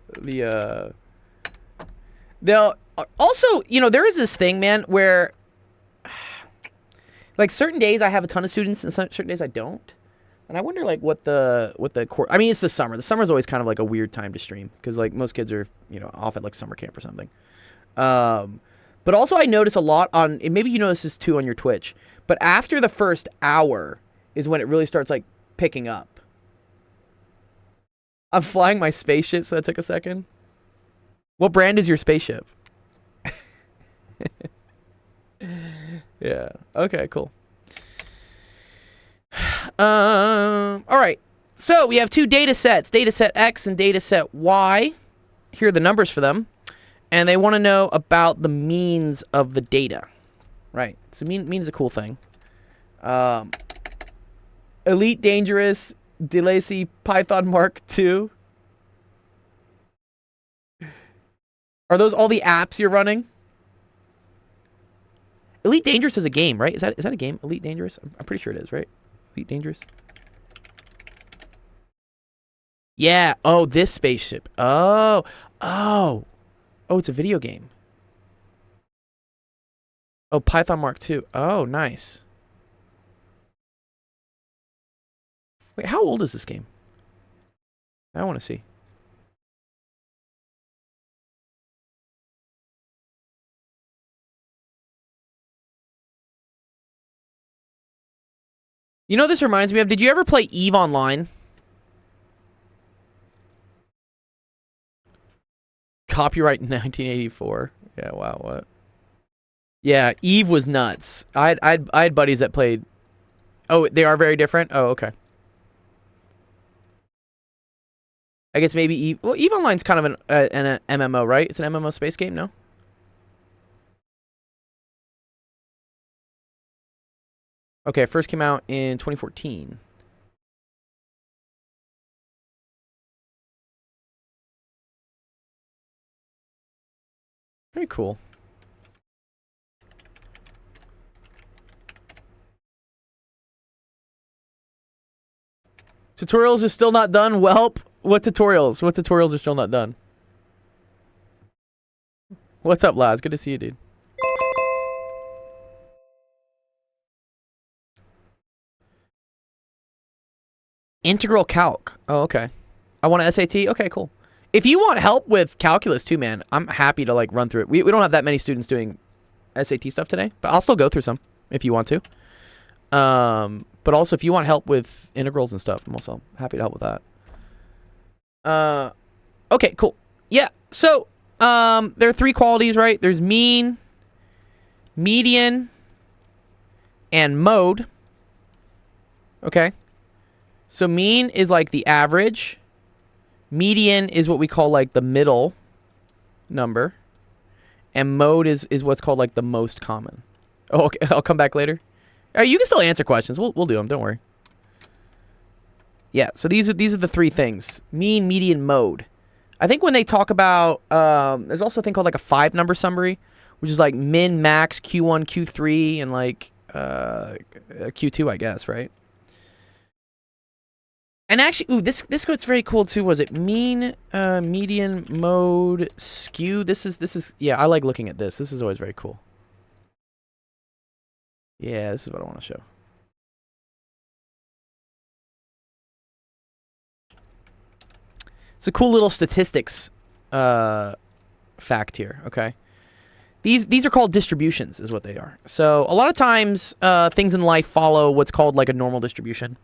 also, there is this thing, man, where certain days I have a ton of students and certain days I don't. And I wonder like what the I mean, it's the summer. The summer's always kind of like a weird time to stream because like most kids are, you know, off at like summer camp or something. But also I notice a lot on, and maybe you notice this too on your Twitch, but after the first hour is when it really starts like picking up. I'm flying my spaceship, so that took a second. What brand is your spaceship? Yeah. Okay, cool. All right. So we have two data sets, data set X and data set Y. Here are the numbers for them. And they want to know about the means of the data. Right. So mean is a cool thing. Elite Dangerous, DeLacy, Python Mark II. Are those all the apps you're running? Elite Dangerous is a game, right? Is that a game? Elite Dangerous? I'm pretty sure it is, right? Elite Dangerous. Yeah. Oh, this spaceship. Oh, it's a video game. Oh, Python Mark II. Oh, nice. Wait, how old is this game? I want to see. You know what this reminds me of? Did you ever play EVE Online? Copyright 1984. Yeah, wow, what? Yeah, EVE was nuts. I had buddies that played. Oh, they are very different? Oh, okay. I guess maybe EVE. Well, EVE Online's kind of an MMO, right? It's an MMO space game, no? Okay, it first came out in 2014. Very cool. Tutorials is still not done? Welp. What tutorials? What tutorials are still not done? What's up, Laz? Good to see you, dude. Integral calc. Oh, okay. I want a SAT? Okay, cool. If you want help with calculus too, man, I'm happy to like run through it. We don't have that many students doing SAT stuff today, but I'll still go through some if you want to. But also if you want help with integrals and stuff, I'm also happy to help with that. Okay, cool. Yeah. So, there are three qualities, right? There's mean, median, and mode. Okay. So mean is like the average. Median is what we call like the middle number. And mode is what's called like the most common. Oh, okay. I'll come back later. You can still answer questions. We'll do them. Don't worry. Yeah. So these are the three things: mean, median, mode. I think when they talk about there's also a thing called like a 5-number summary, which is like min, max, Q1, Q3, and like Q2, I guess, right? And actually, ooh, this goes very cool too. Was it mean, median, mode, skew? This is yeah. I like looking at this. This is always very cool. Yeah, this is what I want to show. It's a cool little statistics fact here. Okay, these are called distributions, is what they are. So a lot of times, things in life follow what's called like a normal distribution.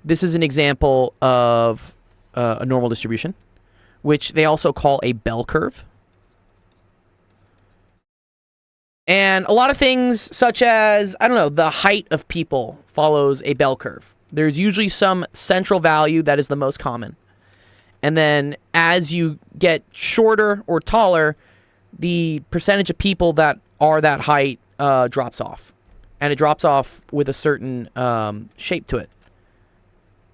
This is an example of a normal distribution, which they also call a bell curve. And a lot of things such as, I don't know, the height of people follows a bell curve. There's usually some central value that is the most common. And then as you get shorter or taller, the percentage of people that are that height drops off. And it drops off with a certain shape to it,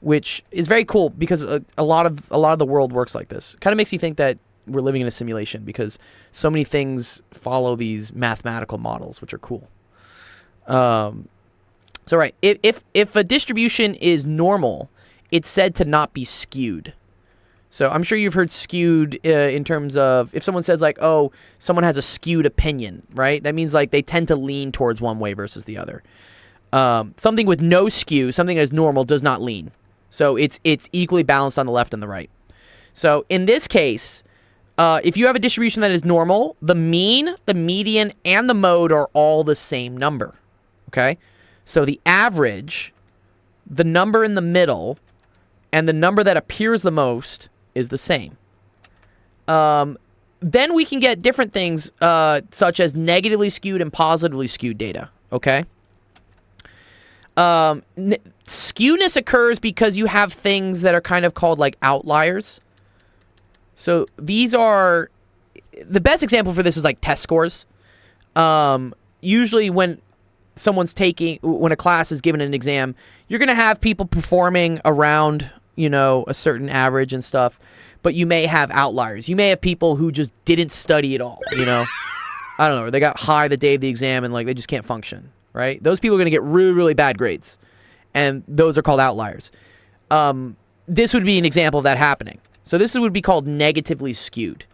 which is very cool because a lot of the world works like this. Kind of makes you think that we're living in a simulation because so many things follow these mathematical models, which are cool. So right, if a distribution is normal, it's said to not be skewed. So I'm sure you've heard skewed in terms of if someone says like, oh, someone has a skewed opinion, right? That means like they tend to lean towards one way versus the other. Something with no skew, something that is normal, does not lean. So it's equally balanced on the left and the right. So in this case, if you have a distribution that is normal, the mean, the median, and the mode are all the same number. Okay? So the average, the number in the middle, and the number that appears the most is the same. Then we can get different things, such as negatively skewed and positively skewed data. Okay? Skewness occurs because you have things that are kind of called like outliers. So these are, the best example for this is like test scores. Usually when when a class is given an exam, you're going to have people performing around, a certain average and stuff, but you may have outliers. You may have people who just didn't study at all, I don't know, or they got high the day of the exam and like they just can't function, right? Those people are going to get really, really bad grades, and those are called outliers. This would be an example of that happening. So this would be called negatively skewed.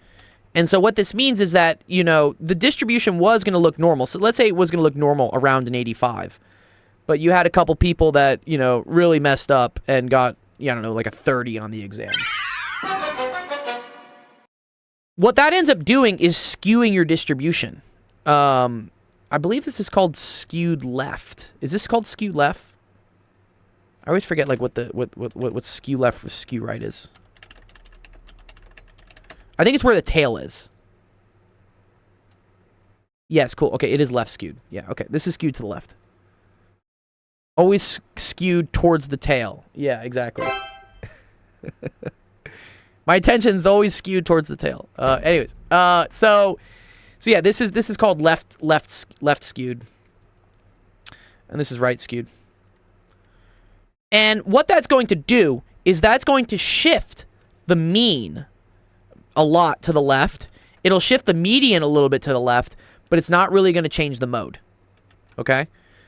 And so what this means is that, the distribution was going to look normal. So let's say it was going to look normal around an 85. But you had a couple people that, really messed up and got, I don't know, like a 30 on the exam. What that ends up doing is skewing your distribution. I believe this is called skewed left. Is this called skewed left? I always forget like what skew left or skew right is. I think it's where the tail is. Yes, cool. Okay, it is left skewed. Yeah, okay. This is skewed to the left. Always skewed towards the tail. Yeah, exactly. My attention's always skewed towards the tail. Anyways, so yeah, this is called left skewed, and this is right skewed. And what that's going to do is that's going to shift the mean a lot to the left. It'll shift the median a little bit to the left, but it's not really going to change the mode. Okay?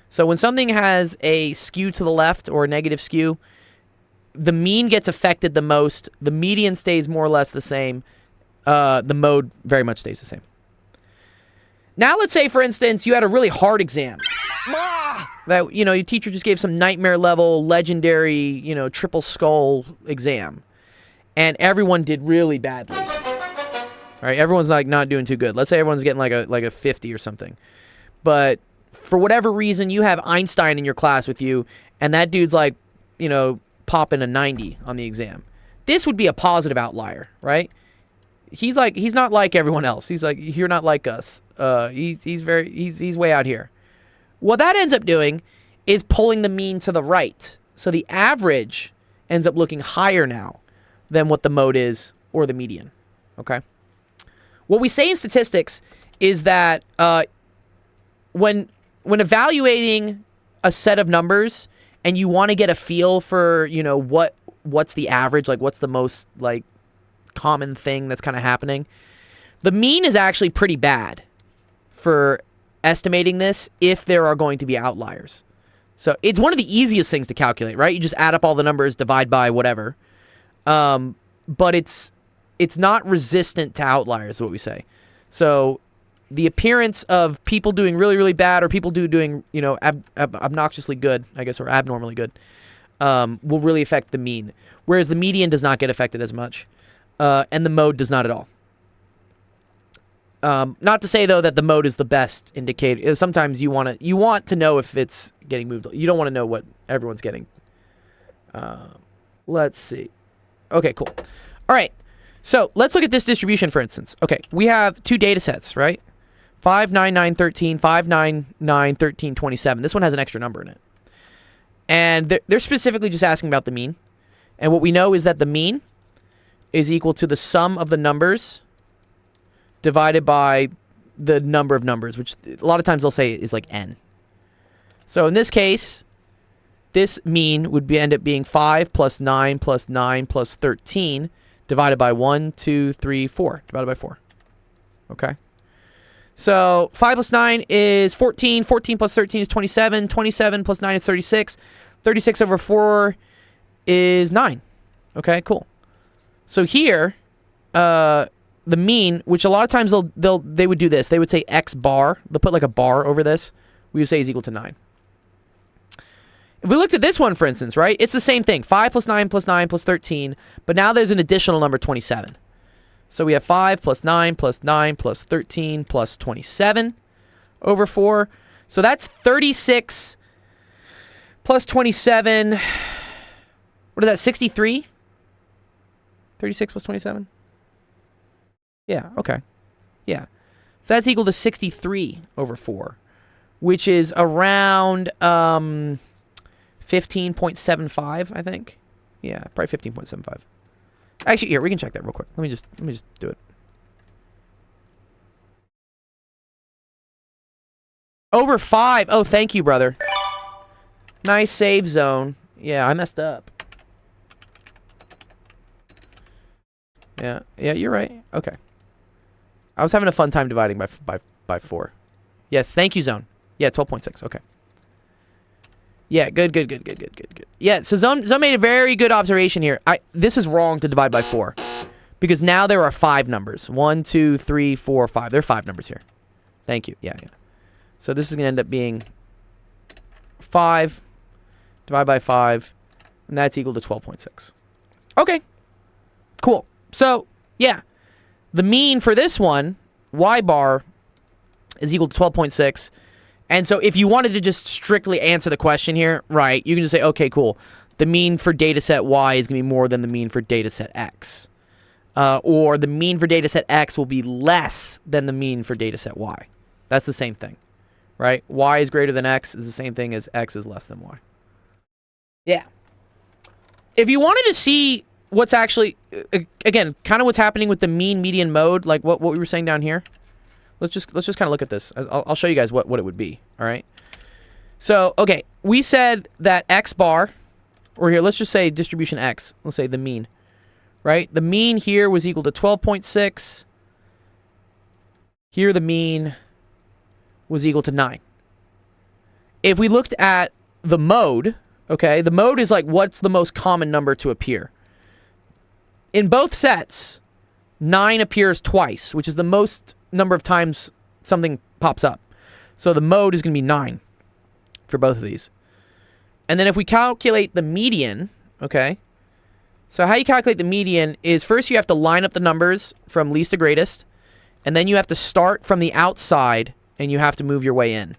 So when something has a skew to the left or a negative skew, the mean gets affected the most. The median stays more or less the same. The mode very much stays the same. Now let's say, for instance, you had a really hard exam. That, your teacher just gave some nightmare level, legendary, triple skull exam. And everyone did really badly. All right, everyone's like not doing too good. Let's say everyone's getting like a 50 or something. But for whatever reason, you have Einstein in your class with you, and that dude's like, popping a 90 on the exam. This would be a positive outlier, right? He's not like everyone else. He's like, you're not like us. He's way out here. What that ends up doing is pulling the mean to the right. So the average ends up looking higher now than what the mode is or the median. Okay? What we say in statistics is that when evaluating a set of numbers and you want to get a feel for, what's the average, like what's the most like common thing that's kind of happening, the mean is actually pretty bad for estimating this if there are going to be outliers. So it's one of the easiest things to calculate, right? You just add up all the numbers, divide by whatever. But it's not resistant to outliers, is what we say. So the appearance of people doing really, really bad or people doing, obnoxiously good, I guess, or abnormally good, will really affect the mean. Whereas the median does not get affected as much. And the mode does not at all. Not to say, though, that the mode is the best indicator. Sometimes you want to know if it's getting moved. You don't want to know what everyone's getting. Let's see. Okay, cool. All right. So let's look at this distribution, for instance. Okay, we have two data sets, right? 5, 9, 9, 13, 5, 9, 9, 13, 27. This one has an extra number in it. And they're specifically just asking about the mean. And what we know is that the mean is equal to the sum of the numbers divided by the number of numbers, which a lot of times they'll say is like n. So in this case, this mean would end up being 5 plus 9 plus 9 plus 13 divided by 1, 2, 3, 4. Divided by 4. Okay. So 5 plus 9 is 14. 14 plus 13 is 27. 27 plus 9 is 36. 36 over 4 is 9. Okay, cool. So here, the mean, which a lot of times they would do this. They would say x bar. They'll put like a bar over this. We would say is equal to 9. If we looked at this one, for instance, right, it's the same thing. 5 plus 9 plus 9 plus 13, but now there's an additional number, 27. So we have 5 plus 9 plus 9 plus 13 plus 27 over 4. So that's 36 plus 27. What is that, 63? 36 plus 27? Yeah, okay. Yeah. So that's equal to 63 over 4, which is around 15.75, I think. Yeah, probably 15.75. Actually, here, we can check that real quick. Let me just do it. Over 5. Oh, thank you, brother. Nice save zone. Yeah, I messed up. Yeah, you're right. Okay. I was having a fun time dividing by 4. Yes, thank you, Zone. Yeah, 12.6. Okay. Yeah, good. Yeah, so Zone made a very good observation here. This is wrong to divide by 4. Because now there are 5 numbers. 1, 2, 3, 4, 5. There are 5 numbers here. Thank you. Yeah. So this is going to end up being 5. Divide by 5. And that's equal to 12.6. Okay. Cool. So, yeah. The mean for this one, y bar, is equal to 12.6. And so if you wanted to just strictly answer the question here, right, you can just say, okay, cool. The mean for dataset y is going to be more than the mean for dataset x. Or the mean for dataset x will be less than the mean for dataset y. That's the same thing, right? Y is greater than x is the same thing as x is less than y. Yeah. If you wanted to see what's actually, again, kind of what's happening with the mean, median, mode, like what we were saying down here. Let's just kind of look at this. I'll show you guys what it would be. All right. So, okay, we said that x bar, or here, let's just say distribution x. Let's say the mean, right? The mean here was equal to 12.6. Here the mean was equal to 9. If we looked at the mode, okay, the mode is like what's the most common number to appear. In both sets, 9 appears twice, which is the most number of times something pops up. So the mode is going to be 9 for both of these. And then if we calculate the median, okay, so how you calculate the median is first you have to line up the numbers from least to greatest, and then you have to start from the outside, and you have to move your way in.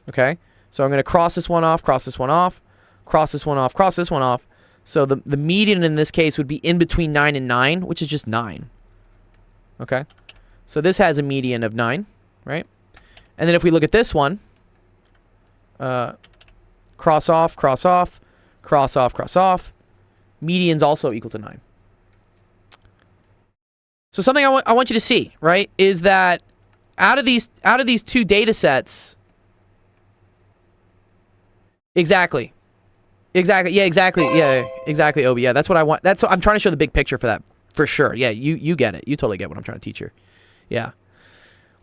Okay? So I'm going to cross this one off, cross this one off, cross this one off, cross this one off. So the median in this case would be in between 9 and 9, which is just 9. Okay? So this has a median of 9, right? And then if we look at this one, cross off, cross off, cross off, cross off, median's also equal to 9. So something I want you to see, right, is that out of these two data sets, exactly. Yeah, exactly. Yeah, exactly, Obi. Yeah, that's what I want. That's what I'm trying to show the big picture for that, for sure. Yeah, you get it. You totally get what I'm trying to teach here. Yeah.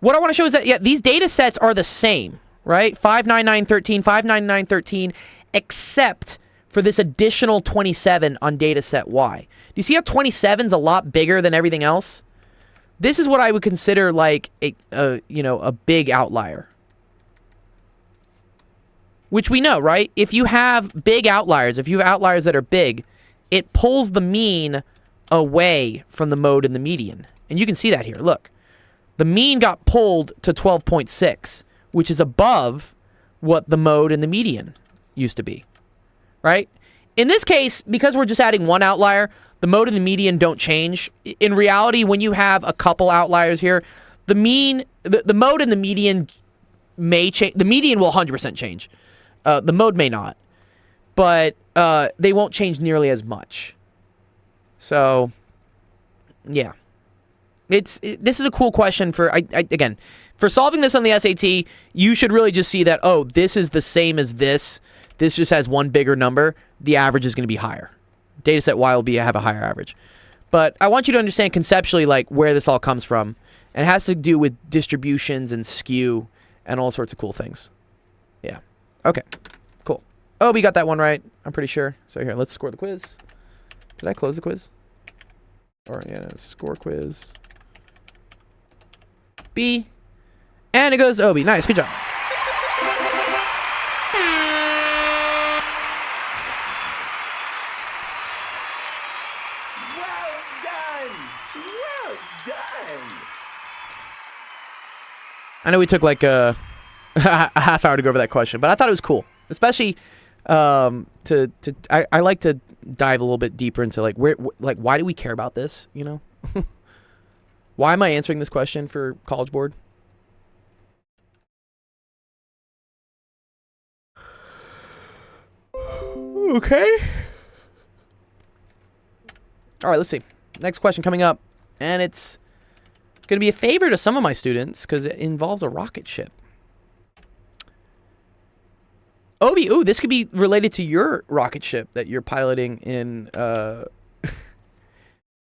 What I want to show is that, yeah, these data sets are the same, right? 5, 9, 9, 13, 5, 9, 9, 13, except for this additional 27 on data set Y. Do you see how 27 is a lot bigger than everything else? This is what I would consider like a big outlier. Which we know, right? If you have big outliers, if you have outliers that are big, it pulls the mean away from the mode and the median. And you can see that here. Look. The mean got pulled to 12.6, which is above what the mode and the median used to be. Right? In this case, because we're just adding one outlier, the mode and the median don't change. In reality, when you have a couple outliers here, the mean, the mode and the median may change. The median will 100% change. The mode may not, but they won't change nearly as much. So, yeah, this is a cool question for again for solving this on the SAT. You should really just see that this is the same as this. This just has one bigger number. The average is going to be higher. Dataset Y will have a higher average. But I want you to understand conceptually like where this all comes from, and it has to do with distributions and skew and all sorts of cool things. Yeah. Okay, cool. Oh, we got that one right. I'm pretty sure. So here, let's score the quiz. Did I close the quiz? Or, yeah, score quiz. B. And it goes to Obi. Nice, good job. I know we took like a half hour to go over that question, but I thought it was cool, especially I like to dive a little bit deeper into like why do we care about this? You know, why am I answering this question for College Board? Okay. All right, let's see. Next question coming up, and it's going to be a favor to some of my students because it involves a rocket ship. Obi, ooh, this could be related to your rocket ship that you're piloting in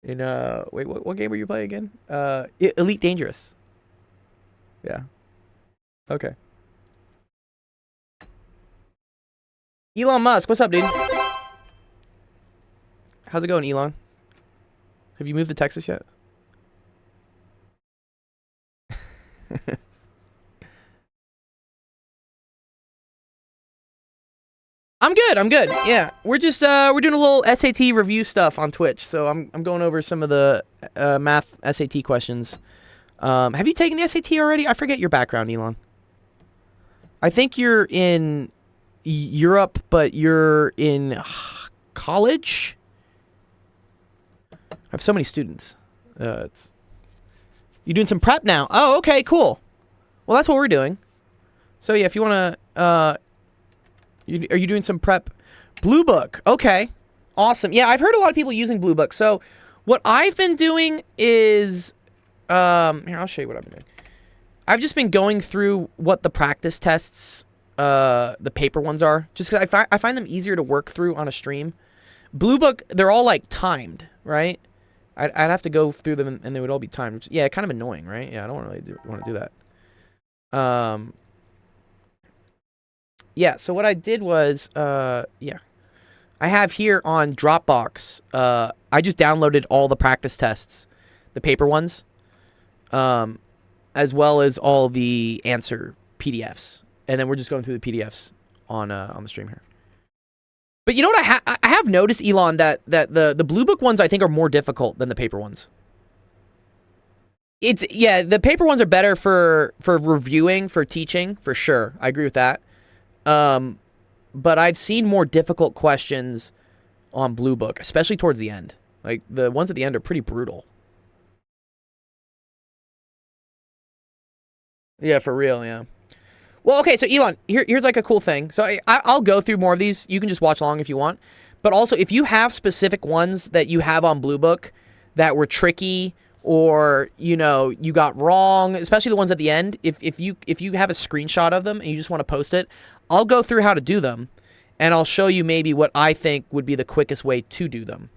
wait, what game were you playing again? Elite Dangerous. Yeah. Okay. Elon Musk, what's up, dude? How's it going, Elon? Have you moved to Texas yet? I'm good. Yeah, we're just we're doing a little SAT review stuff on Twitch, so I'm going over some of the math SAT questions. Have you taken the SAT already? I forget your background, Elon. I think you're in Europe, but you're in college. I have so many students. You doing some prep now? Oh, okay, cool. Well, that's what we're doing. So yeah, if you want to, are you doing some prep? Blue Book. Okay, awesome. Yeah, I've heard a lot of people using Blue Book. So what I've been doing is, here, I'll show you what I've been doing. I've just been going through what the practice tests, the paper ones are, just because I find them easier to work through on a stream. Blue Book, they're all like timed, right? I'd have to go through them and they would all be timed. Which, yeah, kind of annoying, right? Yeah, I don't really want to do that. Yeah, so what I did was, yeah. I have here on Dropbox, I just downloaded all the practice tests, the paper ones, as well as all the answer PDFs. And then we're just going through the PDFs on the stream here. But you know what I have noticed, Elon, that the Blue Book ones I think are more difficult than the paper ones. Yeah, the paper ones are better for reviewing, for teaching, for sure. I agree with that. But I've seen more difficult questions on Blue Book, especially towards the end. Like, the ones at the end are pretty brutal. Yeah, for real, yeah. Well, okay, so Elon, here's like a cool thing. So I'll go through more of these. You can just watch along if you want. But also, if you have specific ones that you have on Blue Book that were tricky or, you know, you got wrong, especially the ones at the end, if you have a screenshot of them and you just want to post it, I'll go through how to do them, and I'll show you maybe what I think would be the quickest way to do them.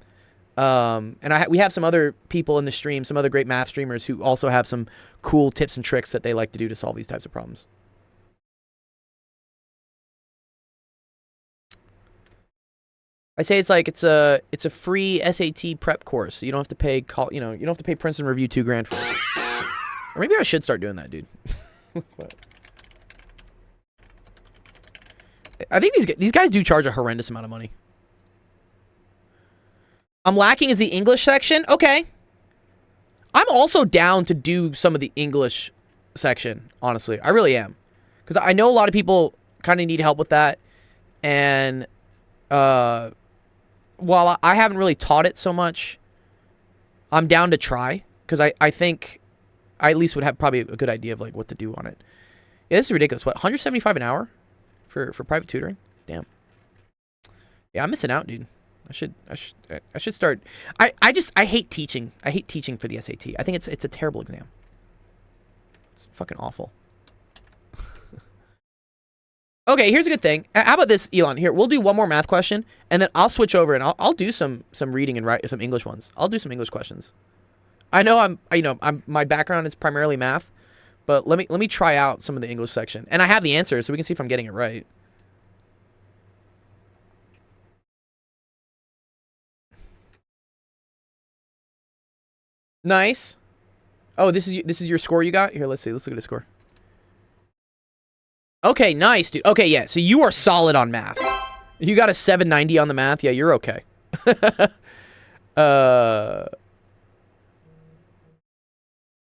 And we have some other people in the stream, some other great math streamers who also have some cool tips and tricks that they like to do to solve these types of problems. I say it's like it's a free SAT prep course. You don't have to pay you don't have to pay Princeton Review $2,000 for it. Or maybe I should start doing that, dude. I think these guys do charge a horrendous amount of money. I'm lacking is the English section. Okay. I'm also down to do some of the English section, honestly. I really am. Because I know a lot of people kind of need help with that. And while I haven't really taught it so much, I'm down to try. Because I think I at least would have probably a good idea of like what to do on it. Yeah, this is ridiculous. What, $175 an hour for private tutoring? Damn. Yeah, I'm missing out, dude. I should start. I hate teaching. I hate teaching for the SAT. I think it's a terrible exam. It's fucking awful. Okay, here's a good thing. How about this, Elon? Here, we'll do one more math question, and then I'll switch over and I'll do some reading and write some English ones. I'll do some English questions. I know my background is primarily math, but let me try out some of the English section, and I have the answers, so we can see if I'm getting it right. Nice. Oh, this is your score you got? Here, let's see. Let's look at the score. Okay, nice, dude. Okay, yeah. So you are solid on math. You got a 790 on the math. Yeah, you're okay.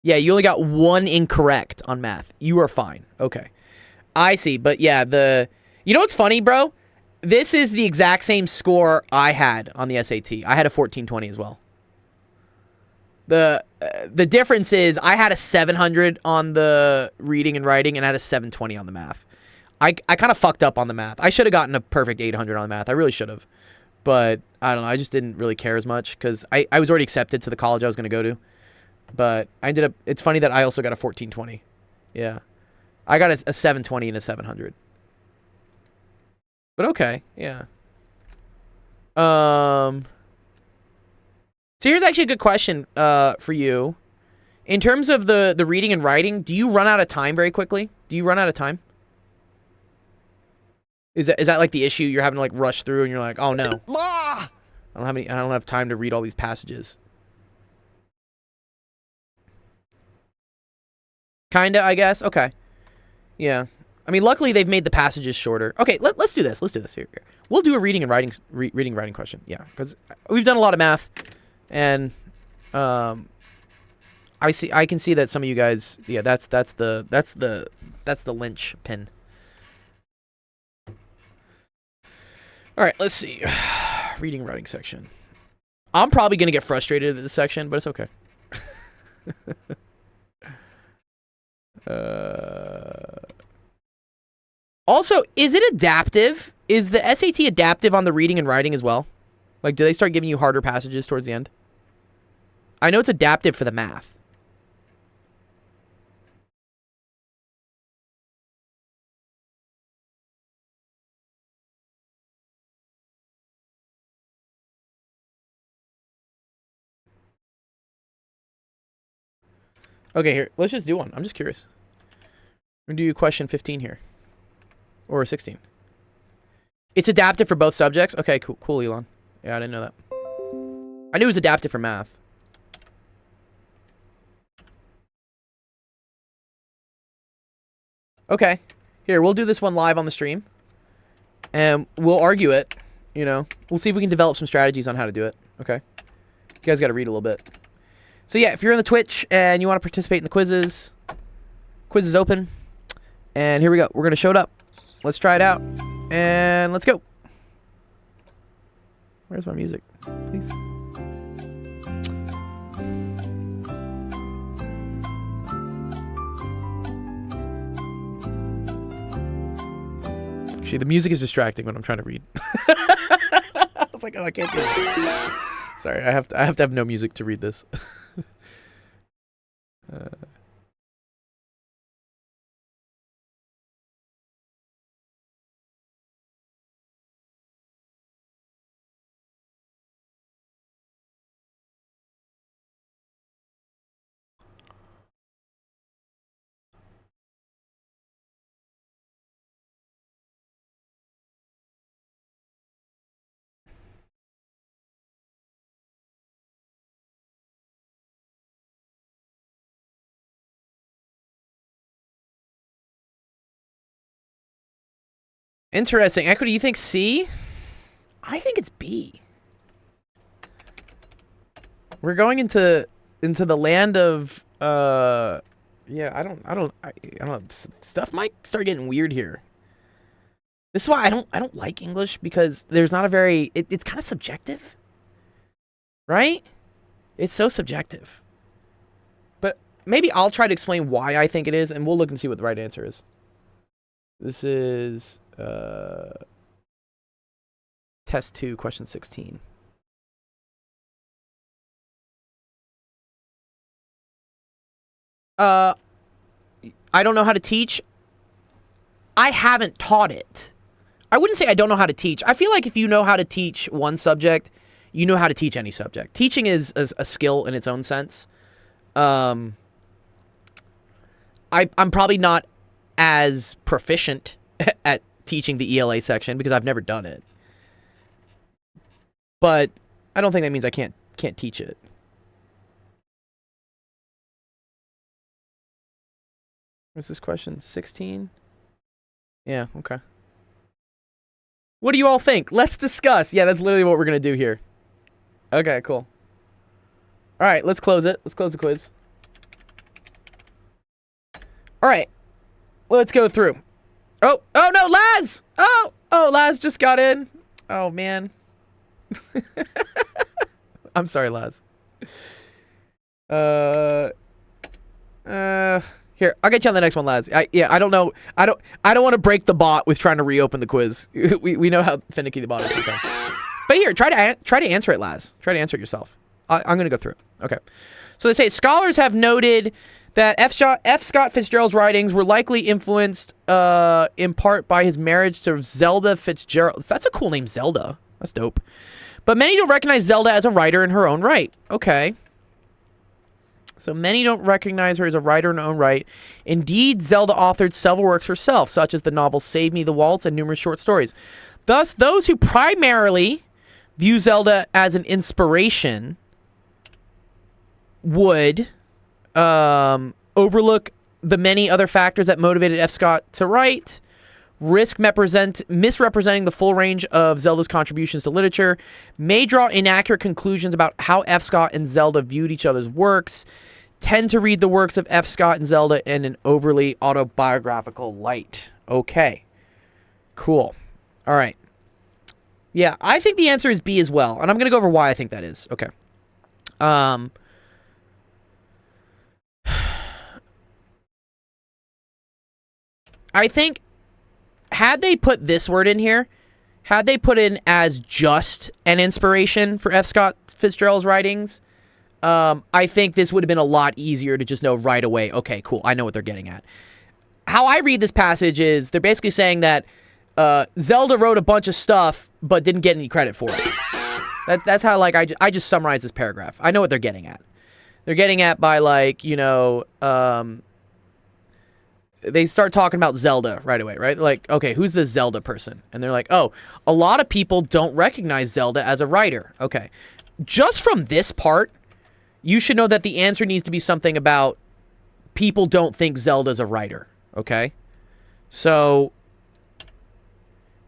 Yeah, you only got one incorrect on math. You are fine. Okay. I see. But yeah, you know what's funny, bro? This is the exact same score I had on the SAT. I had a 1420 as well. The difference is I had a 700 on the reading and writing and I had a 720 on the math. I kind of fucked up on the math. I should have gotten a perfect 800 on the math. I really should have. But I don't know. I just didn't really care as much because I was already accepted to the college I was going to go to. But I ended up... It's funny that I also got a 1420. Yeah. I got a 720 and a 700. But okay. Yeah. So here's actually a good question for you. In terms of the reading and writing, do you run out of time very quickly? Do you run out of time? Is that like the issue? You're having to like rush through and you're like, oh no. I don't have time to read all these passages. Kinda, I guess. Okay. Yeah. I mean, luckily they've made the passages shorter. Okay, let's do this. Let's do this here. We'll do a reading and writing writing question. Yeah, because we've done a lot of math, and I can see that some of you guys. Yeah, that's the lynch pin. All right, let's see. Reading and writing section. I'm probably gonna get frustrated at this section, but it's okay. Also, is it adaptive? Is the SAT adaptive on the reading and writing as well? Like, do they start giving you harder passages towards the end? I know it's adaptive for the math. Okay, here. Let's just do one. I'm just curious. We're going to do question 15 here. Or 16. It's adaptive for both subjects? Okay, cool, Elon. Yeah, I didn't know that. I knew it was adaptive for math. Okay. Here, we'll do this one live on the stream. And we'll argue it. You know, we'll see if we can develop some strategies on how to do it. Okay. You guys got to read a little bit. So yeah, if you're in the Twitch and you want to participate in the quizzes, quiz is open. And here we go. We're going to show it up. Let's try it out. And let's go. Where's my music? Please. Actually, the music is distracting when I'm trying to read. I was like, oh, I can't do it. Sorry, I have to have no music to read this. Interesting. Equity, you think C? I think it's B. We're going into the land of yeah, I don't know. Stuff might start getting weird here. This is why I don't like English, because there's not a very it's kind of subjective. Right? It's so subjective. But maybe I'll try to explain why I think it is, and we'll look and see what the right answer is. This is test 2, question 16. I don't know how to teach. I haven't taught it. I wouldn't say I don't know how to teach. I feel like if you know how to teach one subject, you know how to teach any subject. Teaching is a skill in its own sense. I'm probably not as proficient at teaching the ELA section because I've never done it. But I don't think that means I can't teach it. What's this question? 16? Yeah, okay. What do you all think? Let's discuss. Yeah, that's literally what we're going to do here. Okay, cool. All right, let's close it. Let's close the quiz. All right, let's go through. Oh no, Laz! Oh, Laz just got in. Oh man. I'm sorry, Laz. Here, I'll get you on the next one, Laz. I don't know. I don't want to break the bot with trying to reopen the quiz. we know how finicky the bot is sometimes. But here, try to answer it, Laz. Try to answer it yourself. I'm gonna go through. Okay. So they say scholars have noted that F. Scott Fitzgerald's writings were likely influenced in part by his marriage to Zelda Fitzgerald. That's a cool name, Zelda. That's dope. But many don't recognize Zelda as a writer in her own right. Okay. So many don't recognize her as a writer in her own right. Indeed, Zelda authored several works herself, such as the novel Save Me the Waltz and numerous short stories. Thus, those who primarily view Zelda as an inspiration would overlook the many other factors that motivated F. Scott to write, risk misrepresenting the full range of Zelda's contributions to literature, may draw inaccurate conclusions about how F. Scott and Zelda viewed each other's works, tend to read the works of F. Scott and Zelda in an overly autobiographical light. Okay. Cool. All right. Yeah, I think the answer is B as well, and I'm going to go over why I think that is. Okay. I think had they put this word in here, had they put in as just an inspiration for F. Scott Fitzgerald's writings, I think this would have been a lot easier to just know right away, okay, cool, I know what they're getting at. How I read this passage is they're basically saying that Zelda wrote a bunch of stuff but didn't get any credit for it. That's how, like, I just summarized this paragraph. I know what they're getting at. They're getting at by, like, you know, they start talking about Zelda right away, right? Like, okay, who's the Zelda person? And they're like, oh, a lot of people don't recognize Zelda as a writer. Okay. Just from this part, you should know that the answer needs to be something about people don't think Zelda's a writer. Okay. So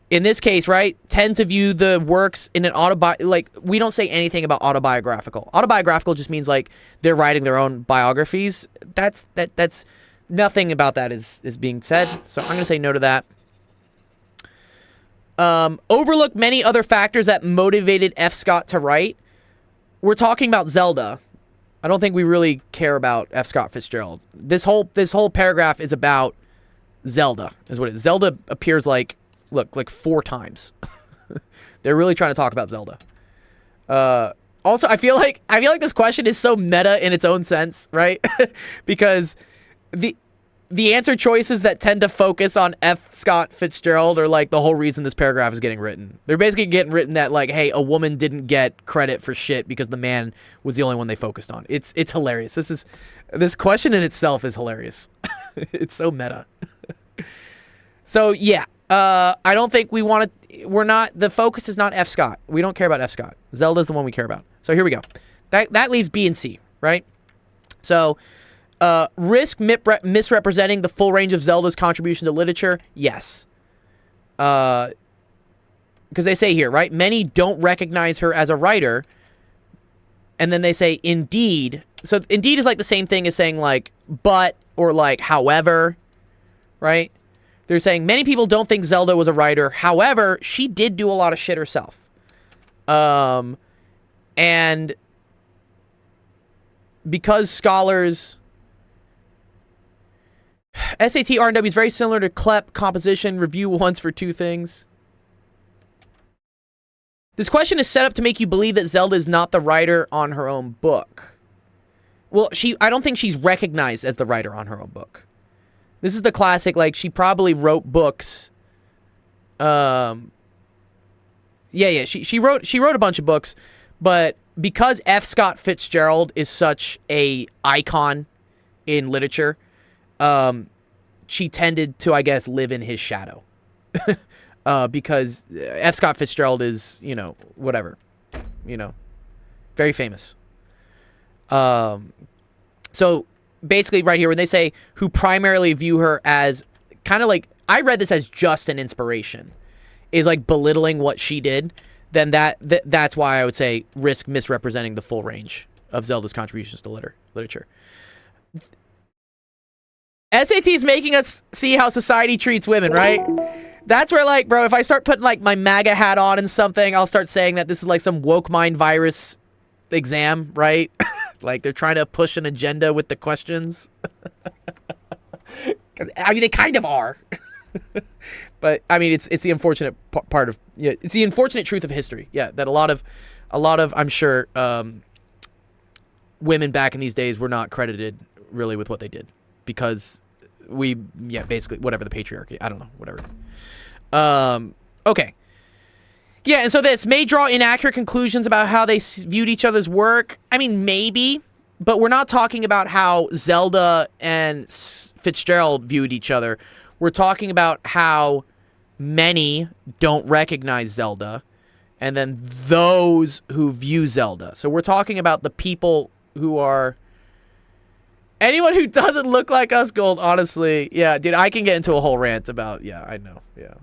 in this case, right, tend to view the works in an like, we don't say anything about autobiographical. Autobiographical just means like they're writing their own biographies. That's nothing about that is being said. So I'm going to say no to that. Overlook many other factors that motivated F. Scott to write. We're talking about Zelda. I don't think we really care about F. Scott Fitzgerald. This whole paragraph is about Zelda, is what it is. Zelda appears like 4 times. They're really trying to talk about Zelda. Also, I feel like this question is so meta in its own sense, right? Because the answer choices that tend to focus on F. Scott Fitzgerald are like the whole reason this paragraph is getting written. They're basically getting written that like, hey, a woman didn't get credit for shit because the man was the only one they focused on. It's hilarious. This question in itself is hilarious. It's so meta. So yeah, I don't think the focus is not F. Scott. We don't care about F. Scott. Zelda's the one we care about. So here we go. That leaves B and C, right? So risk misrepresenting the full range of Zelda's contribution to literature? Yes. Because they say here, right? Many don't recognize her as a writer. And then they say, indeed. So, indeed is like the same thing as saying, like, but, or like, however, right? They're saying many people don't think Zelda was a writer. However, she did do a lot of shit herself. And because scholars... SAT R&W is very similar to CLEP composition. Review once for 2 things. This question is set up to make you believe that Zelda is not the writer on her own book. Well, I don't think she's recognized as the writer on her own book. This is the classic, like, she probably wrote books. Yeah, she wrote a bunch of books, but because F. Scott Fitzgerald is such a icon in literature, she tended to, I guess, live in his shadow. Because F. Scott Fitzgerald is, you know, whatever. You know, very famous. So, basically right here, when they say, who primarily view her as, kind of like, I read this as just an inspiration, is like belittling what she did, then that's why I would say risk misrepresenting the full range of Zelda's contributions to literature. SAT is making us see how society treats women, right? That's where, like, bro, if I start putting, like, my MAGA hat on and something, I'll start saying that this is, like, some woke mind virus exam, right? Like, they're trying to push an agenda with the questions. 'Cause, I mean, they kind of are. But, I mean, it's the unfortunate part of, yeah, it's the unfortunate truth of history. Yeah, that a lot of, I'm sure, women back in these days were not credited really with what they did. Because basically, whatever the patriarchy, I don't know, whatever. Okay. Yeah, and so this may draw inaccurate conclusions about how they viewed each other's work. I mean, maybe, but we're not talking about how Zelda and Fitzgerald viewed each other. We're talking about how many don't recognize Zelda, and then those who view Zelda. So we're talking about the people who are... Anyone who doesn't look like us, Gold, honestly. Yeah, dude, I can get into a whole rant about... Yeah, I know. Yeah.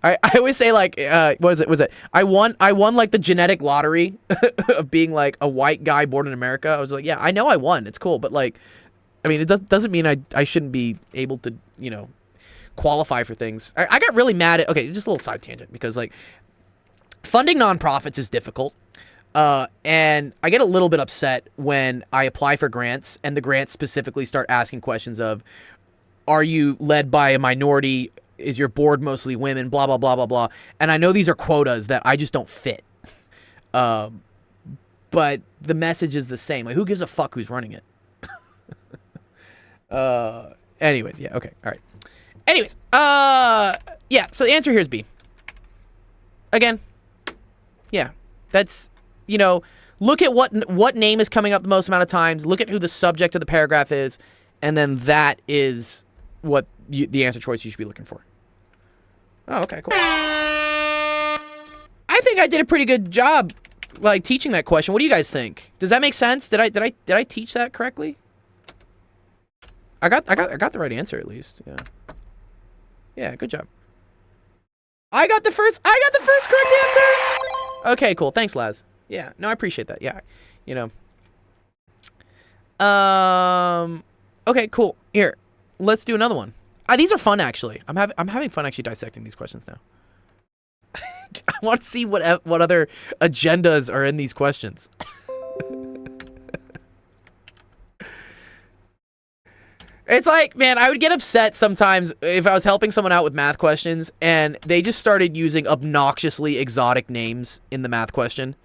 I always say, like, what is it? Was it? I won like the genetic lottery of being like a white guy born in America. I was like, yeah, I know I won. It's cool, but like, I mean, it doesn't mean I shouldn't be able to, you know, qualify for things. I got really mad at... Okay, just a little side tangent, because like, funding nonprofits is difficult. And I get a little bit upset when I apply for grants and the grants specifically start asking questions of, are you led by a minority? Is your board mostly women? Blah, blah, blah, blah, blah. And I know these are quotas that I just don't fit. But the message is the same. Like, who gives a fuck who's running it? Anyways, yeah, okay, all right. Anyways, yeah, so the answer here is B. Again, yeah, that's... You know, look at what name is coming up the most amount of times. Look at who the subject of the paragraph is, and then that is what the answer choice you should be looking for. Oh, okay, cool. I think I did a pretty good job, like, teaching that question. What do you guys think? Does that make sense? Did I teach that correctly? I got the right answer at least. Yeah. Yeah, good job. I got the first correct answer. Okay, cool. Thanks, Laz. Yeah, no, I appreciate that. Yeah, you know. Okay, cool. Here, let's do another one. These are fun, actually. I'm having fun actually dissecting these questions now. I want to see what other agendas are in these questions. It's like, man, I would get upset sometimes if I was helping someone out with math questions and they just started using obnoxiously exotic names in the math question.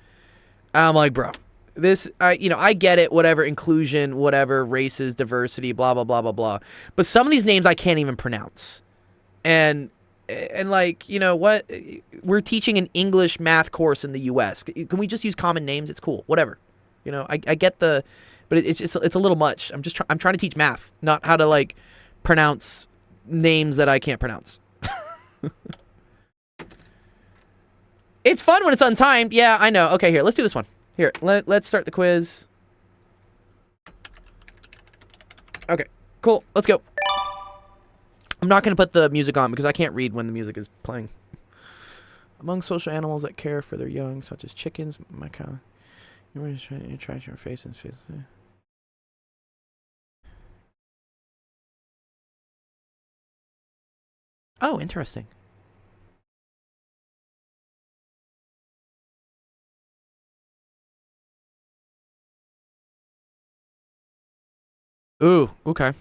I'm like, bro, this, you know, I get it, whatever, inclusion, whatever, races, diversity, blah, blah, blah, blah, blah. But some of these names I can't even pronounce. And like, you know what? We're teaching an English math course in the U.S. Can we just use common names? It's cool. Whatever. You know, I get the, but it's a little much. I'm trying to teach math, not how to, like, pronounce names that I can't pronounce. It's fun when it's untimed. Yeah, I know. Okay, here, let's do this one. Here, let's start the quiz. Okay, cool. Let's go. I'm not going to put the music on because I can't read when the music is playing. Among social animals that care for their young, such as chickens, macaw, you're trying to attract your face and face. Oh, interesting. Ooh, okay.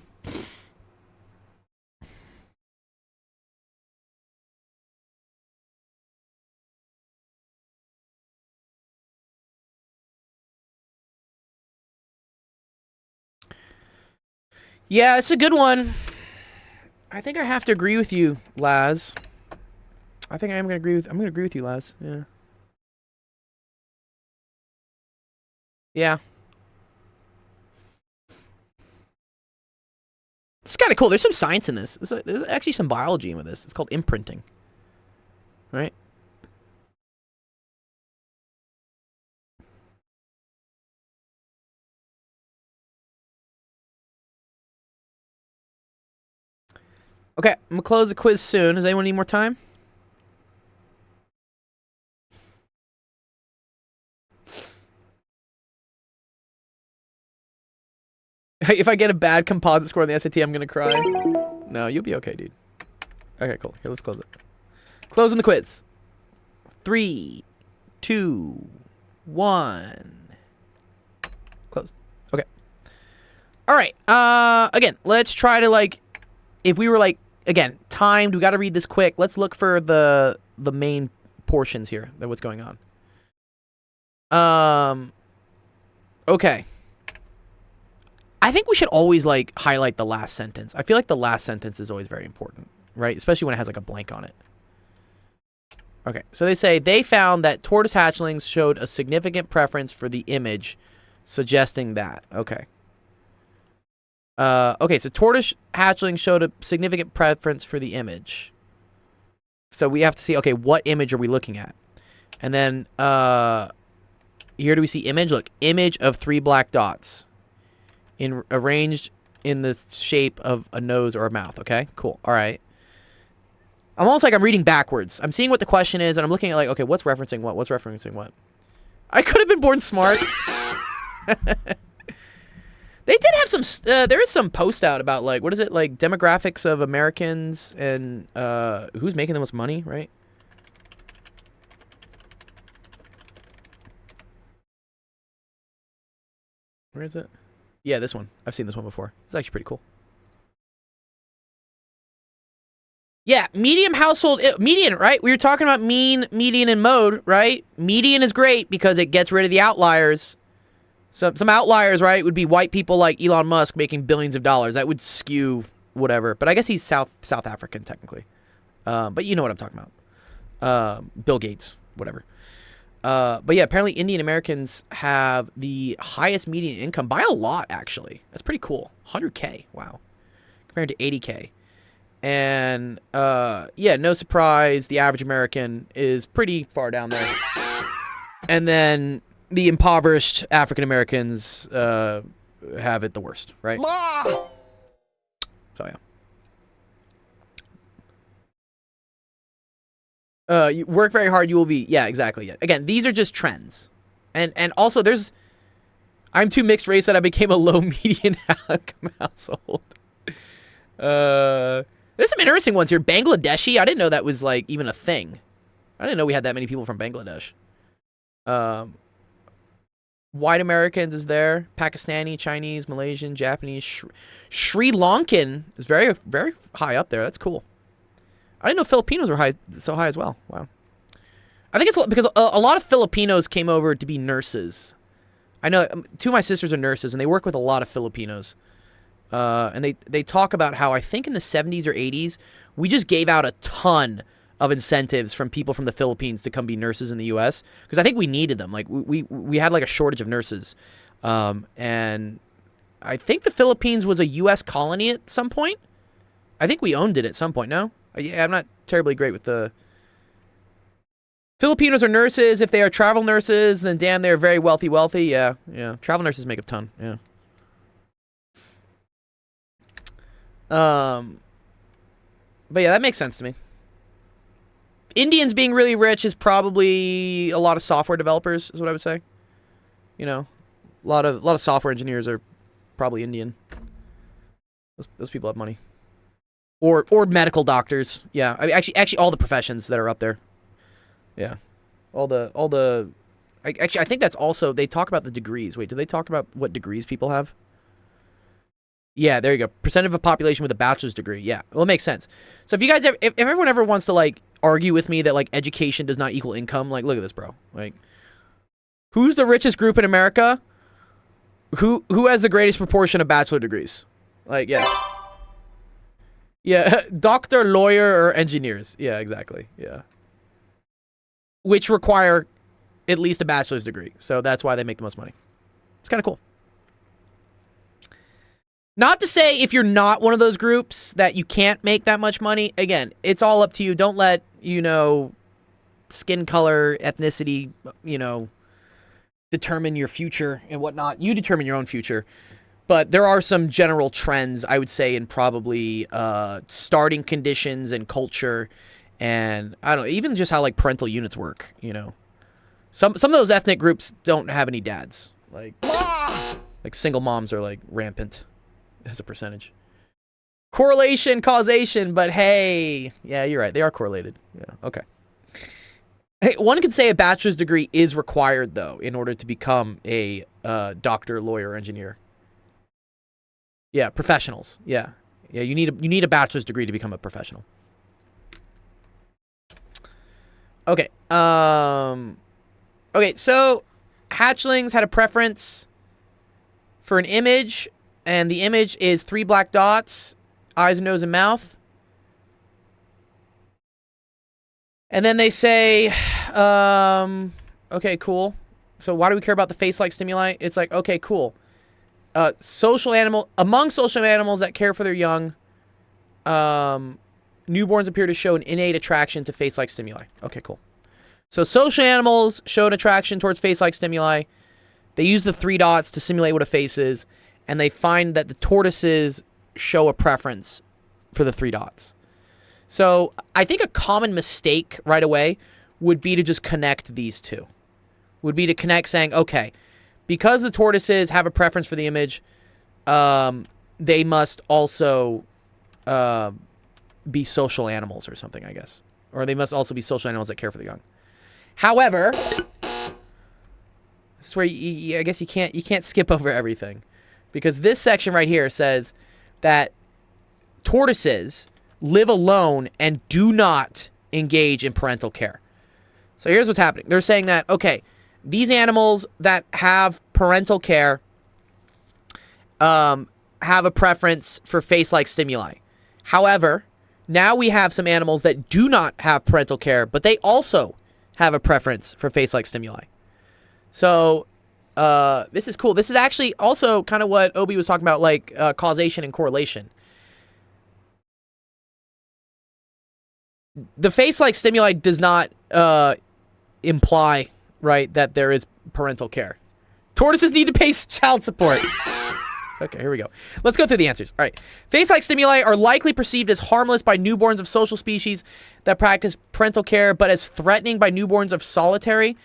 Yeah, it's a good one. I think I have to agree with you, Laz. I think I'm gonna agree with you, Laz. Yeah. Yeah. It's kind of cool. There's some science in this. There's actually some biology in with this. It's called imprinting. Right? Okay, I'm gonna close the quiz soon. Does anyone need more time? If I get a bad composite score on the SAT, I'm gonna cry. No, you'll be okay, dude. Okay, cool. Here, let's close it. Closing the quiz. 3, 2, 1. Close. Okay. All right. Again, let's try to like, if we were like, again, timed. We got to read this quick. Let's look for the main portions here. That what's going on. Okay. I think we should always like highlight the last sentence. I feel like the last sentence is always very important, right? Especially when it has like a blank on it. Okay, so they say they found that tortoise hatchlings showed a significant preference for the image, suggesting that. Okay. Okay, so tortoise hatchlings showed a significant preference for the image. So we have to see, okay, what image are we looking at? And then here do we see image? Look, image of 3 black dots. Arranged in the shape of a nose or a mouth. Okay, cool. All right. I'm almost like I'm reading backwards. I'm seeing what the question is, and I'm looking at like, okay, what's referencing what? What's referencing what? I could have been born smart. They did have some. There is some post out about like, what is it, like demographics of Americans and who's making the most money, right? Where is it? Yeah, this one. I've seen this one before. It's actually pretty cool. Yeah, medium household, median, right? We were talking about mean, median, and mode, right? Median is great because it gets rid of the outliers. Some outliers, right, would be white people like Elon Musk making billions of dollars. That would skew whatever. But I guess he's South African, technically. But you know what I'm talking about. Bill Gates, whatever. But yeah, apparently Indian Americans have the highest median income by a lot, actually. That's pretty cool. 100K, wow. Compared to 80K. And, yeah, no surprise, the average American is pretty far down there. And then the impoverished African Americans have it the worst, right? So, yeah. You work very hard, you will be... Yeah, exactly. Yeah. Again, these are just trends. And also, there's... I'm too mixed race that I became a low median income household. There's some interesting ones here. Bangladeshi, I didn't know that was, like, even a thing. I didn't know we had that many people from Bangladesh. White Americans is there. Pakistani, Chinese, Malaysian, Japanese. Sri Lankan is very, very high up there. That's cool. I didn't know Filipinos were so high as well. Wow. I think it's because a lot of Filipinos came over to be nurses. I know 2 of my sisters are nurses, and they work with a lot of Filipinos. And they talk about how I think in the 70s or 80s, we just gave out a ton of incentives from people from the Philippines to come be nurses in the U.S. Because I think we needed them. Like we had like a shortage of nurses. And I think the Philippines was a U.S. colony at some point. I think we owned it at some point, no? Yeah, I'm not terribly great with the... Filipinos are nurses. If they are travel nurses, then damn, they're very wealthy. Yeah. Travel nurses make a ton, yeah. But yeah, that makes sense to me. Indians being really rich is probably a lot of software developers, is what I would say. You know, a lot of software engineers are probably Indian. Those people have money. Or medical doctors. Yeah, I mean, actually, all the professions that are up there. Yeah, all the. I think that's also, they talk about the degrees. Wait, do they talk about what degrees people have? Yeah, there you go. Percent of a population with a bachelor's degree. Yeah, well, it makes sense. So if you guys, if everyone ever wants to like argue with me that like education does not equal income, like look at this, bro. Like, who's the richest group in America? Who has the greatest proportion of bachelor degrees? Like, yes. Yeah, doctor, lawyer, or engineers. Yeah, exactly. Yeah. Which require at least a bachelor's degree. So that's why they make the most money. It's kind of cool. Not to say if you're not one of those groups that you can't make that much money. Again, it's all up to you. Don't let, you know, skin color, ethnicity, you know, determine your future and whatnot. You determine your own future. But there are some general trends, I would say, in probably starting conditions and culture. And I don't know, even just how like parental units work, you know. Some of those ethnic groups don't have any dads. Like single moms are like rampant. as a percentage. Correlation, causation, but hey, yeah, you're right. They are correlated. Yeah, okay. Hey, one could say a bachelor's degree is required, though, in order to become a doctor, lawyer, engineer. Yeah, professionals. Yeah, yeah. You need a bachelor's degree to become a professional. Okay. Okay. So, hatchlings had a preference for an image, and the image is 3 black dots, eyes, nose, and mouth. And then they say, okay, cool. So why do we care about the face-like stimuli? It's like, okay, cool. Among social animals that care for their young, newborns appear to show an innate attraction to face-like stimuli. Okay, cool. So social animals show an attraction towards face-like stimuli. They use the 3 dots to simulate what a face is, and they find that the tortoises show a preference for the 3 dots. So I think a common mistake right away would be to just connect these two. Would be to connect saying, okay, because the tortoises have a preference for the image, they must also be social animals or something, I guess. Or they must also be social animals that care for the young. However, this is where I guess you can't skip over everything. Because this section right here says that tortoises live alone and do not engage in parental care. So here's what's happening. They're saying that, okay, these animals that have parental care have a preference for face-like stimuli. However, now we have some animals that do not have parental care, but they also have a preference for face-like stimuli. So this is cool. This is actually also kind of what Obi was talking about, like causation and correlation. The face-like stimuli does not imply, right, that there is parental care. Tortoises need to pay child support. Okay, here we go. Let's go through the answers. All right. Face-like stimuli are likely perceived as harmless by newborns of social species that practice parental care, but as threatening by newborns of solitary.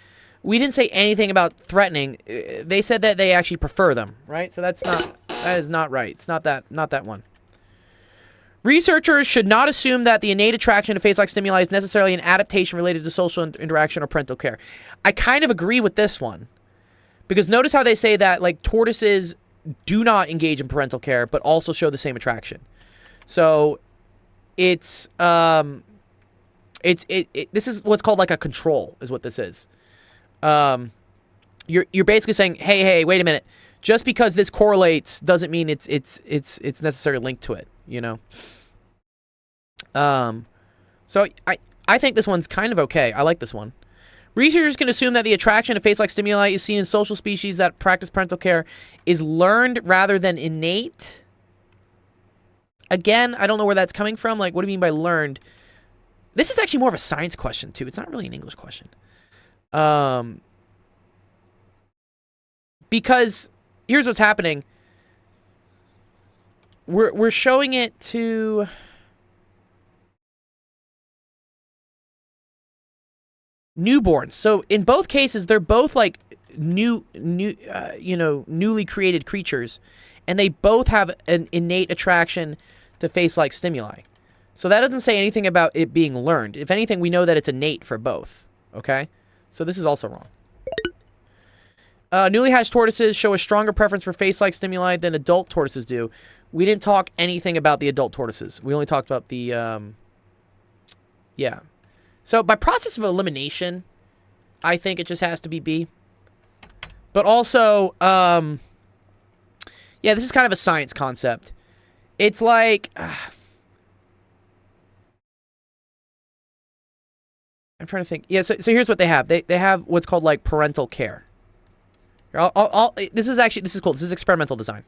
We didn't say anything about threatening. They said that they actually prefer them, right? So that is not right. It's not that one. Researchers should not assume that the innate attraction to face-like stimuli is necessarily an adaptation related to social interaction or parental care. I kind of agree with this one. Because notice how they say that, like, tortoises do not engage in parental care, but also show the same attraction. So, this is what's called, like, a control, is what this is. You're basically saying, hey, wait a minute. Just because this correlates doesn't mean it's necessarily linked to it, you know? So I think this one's kind of okay. I like this one. Researchers can assume that the attraction to face-like stimuli is seen in social species that practice parental care is learned rather than innate. Again, I don't know where that's coming from. Like, what do you mean by learned? This is actually more of a science question, too. It's not really an English question. Because here's what's happening. We're showing it to newborns. So in both cases, they're both like newly created creatures, and they both have an innate attraction to face-like stimuli. So that doesn't say anything about it being learned. If anything, we know that it's innate for both. Okay? So this is also wrong. Newly hatched tortoises show a stronger preference for face-like stimuli than adult tortoises do. We didn't talk anything about the adult tortoises. We only talked about the, yeah. So by process of elimination, I think it just has to be B. But also, yeah, this is kind of a science concept. It's like, I'm trying to think. Yeah, so here's what they have. They have what's called like parental care. This is cool. This is experimental design.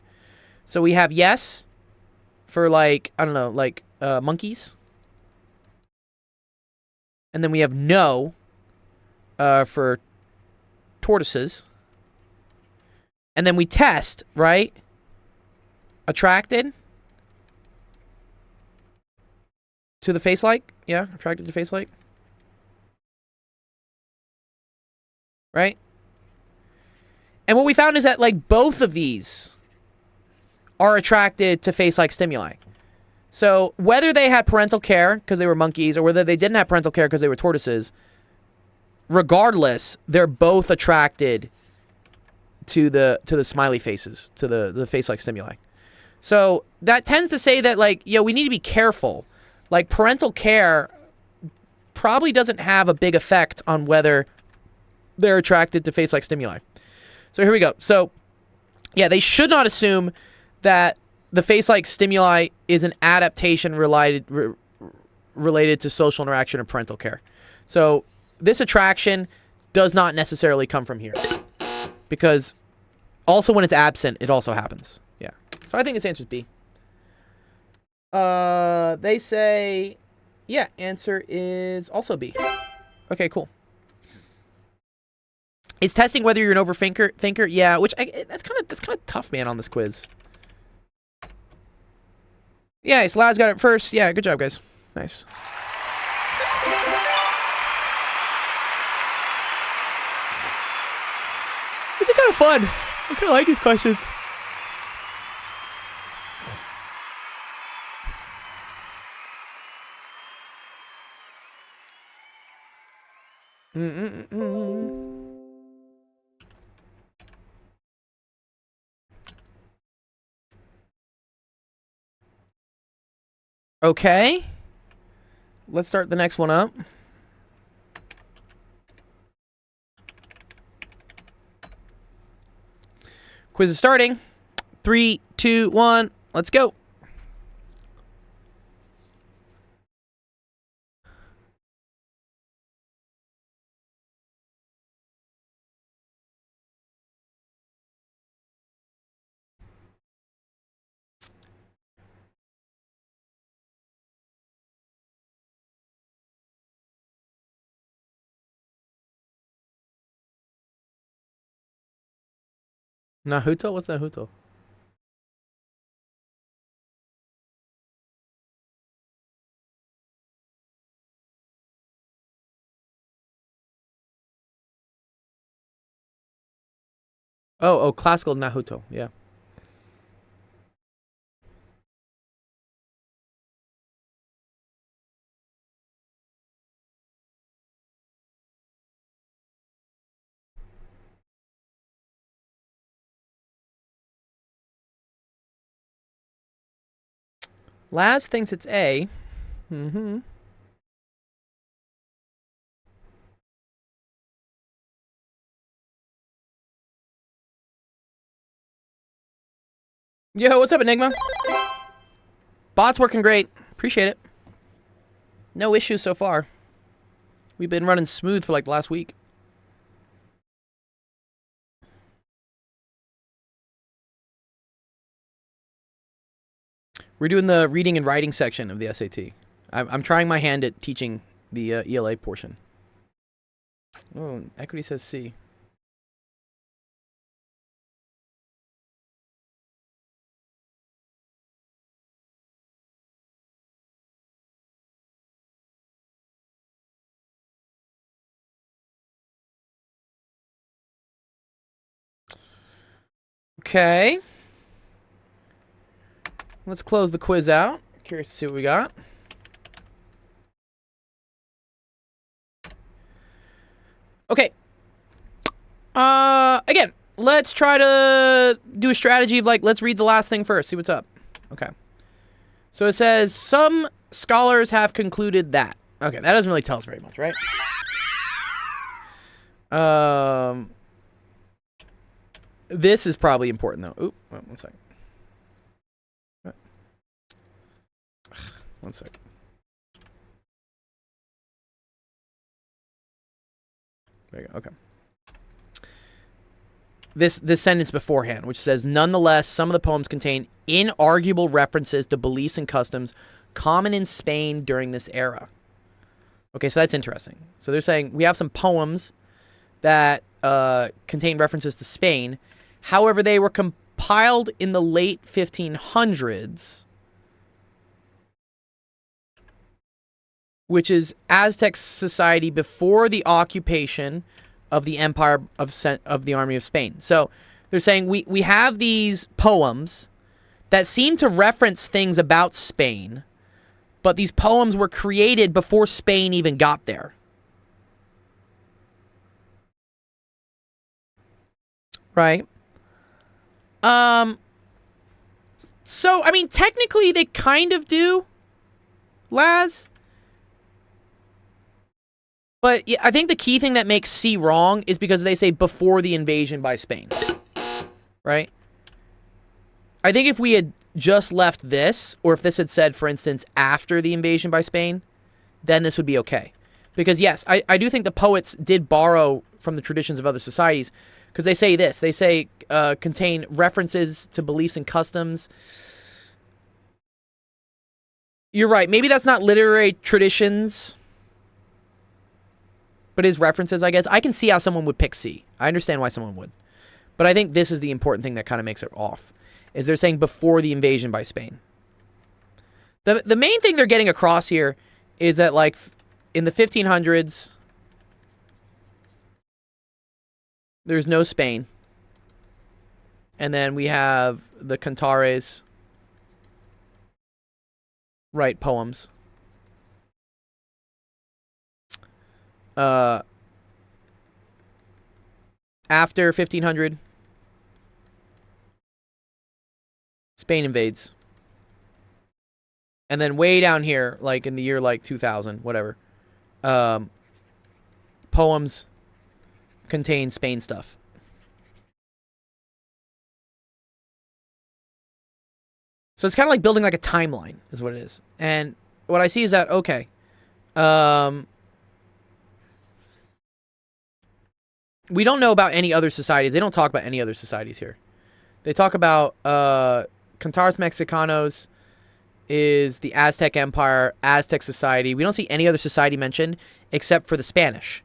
So we have yes for like, I don't know, like monkeys. And then we have no for tortoises. And then we test, right? Attracted to the face-like. Yeah, attracted to face-like. Right? And what we found is that, like, both of these are attracted to face-like stimuli. So whether they had parental care because they were monkeys or whether they didn't have parental care because they were tortoises, regardless, they're both attracted to the smiley faces, to the face-like stimuli. So that tends to say that, like, we need to be careful. Like, parental care probably doesn't have a big effect on whether they're attracted to face-like stimuli. So here we go. So, yeah, they should not assume that the face-like stimuli is an adaptation related to social interaction or parental care. So this attraction does not necessarily come from here. Because also when it's absent, it also happens. Yeah. So I think this answer is B. They say, yeah, answer is also B. Okay, cool. Is testing whether you're an overthinker? Yeah, which that's kind of tough, man, on this quiz. Yeah, so Laz got it first. Yeah, good job, guys. Nice. It's kind of fun. I kind of like these questions. Okay. Let's start the next one up. Quiz is starting. 3, 2, 1. Let's go. Naruto? What's Naruto? Oh, classical Naruto. Yeah. Laz thinks it's A. Mm-hmm. Yo, what's up, Enigma? Bot's working great. Appreciate it. No issues so far. We've been running smooth for like the last week. We're doing the reading and writing section of the SAT. I'm trying my hand at teaching the ELA portion. Oh, Equity says C. Okay. Let's close the quiz out. Curious to see what we got. Okay. Again, let's try to do a strategy of, like, let's read the last thing first, see what's up. Okay. So it says, some scholars have concluded that. Okay, that doesn't really tell us very much, right? This is probably important, though. Oop, oh, 1 second. 1 second. There you go. Okay. This sentence beforehand, which says, nonetheless, some of the poems contain inarguable references to beliefs and customs common in Spain during this era. Okay, so that's interesting. So they're saying we have some poems that contain references to Spain. However, they were compiled in the late 1500s, which is Aztec society before the occupation of the empire of the army of Spain. So they're saying we have these poems that seem to reference things about Spain, but these poems were created before Spain even got there. Right? So, I mean, technically they kind of do, Laz. But yeah, I think the key thing that makes C wrong is because they say before the invasion by Spain. Right? I think if we had just left this, or if this had said, for instance, after the invasion by Spain, then this would be okay. Because yes, I do think the poets did borrow from the traditions of other societies, because they say this. They say contain references to beliefs and customs. You're right. Maybe that's not literary traditions, but is references, I guess. I can see how someone would pick C. I understand why someone would. But I think this is the important thing that kind of makes it off, is they're saying before the invasion by Spain. The main thing they're getting across here is that, like, in the 1500s, there's no Spain. And then we have the Cantares write poems. After 1500, Spain invades. And then way down here, like in the year like 2000, whatever, poems contain Spain stuff. So it's kind of like building like a timeline is what it is. And what I see is that, okay, we don't know about any other societies. They don't talk about any other societies here. They talk about Cantares Mexicanos is the Aztec Empire, Aztec society. We don't see any other society mentioned except for the Spanish.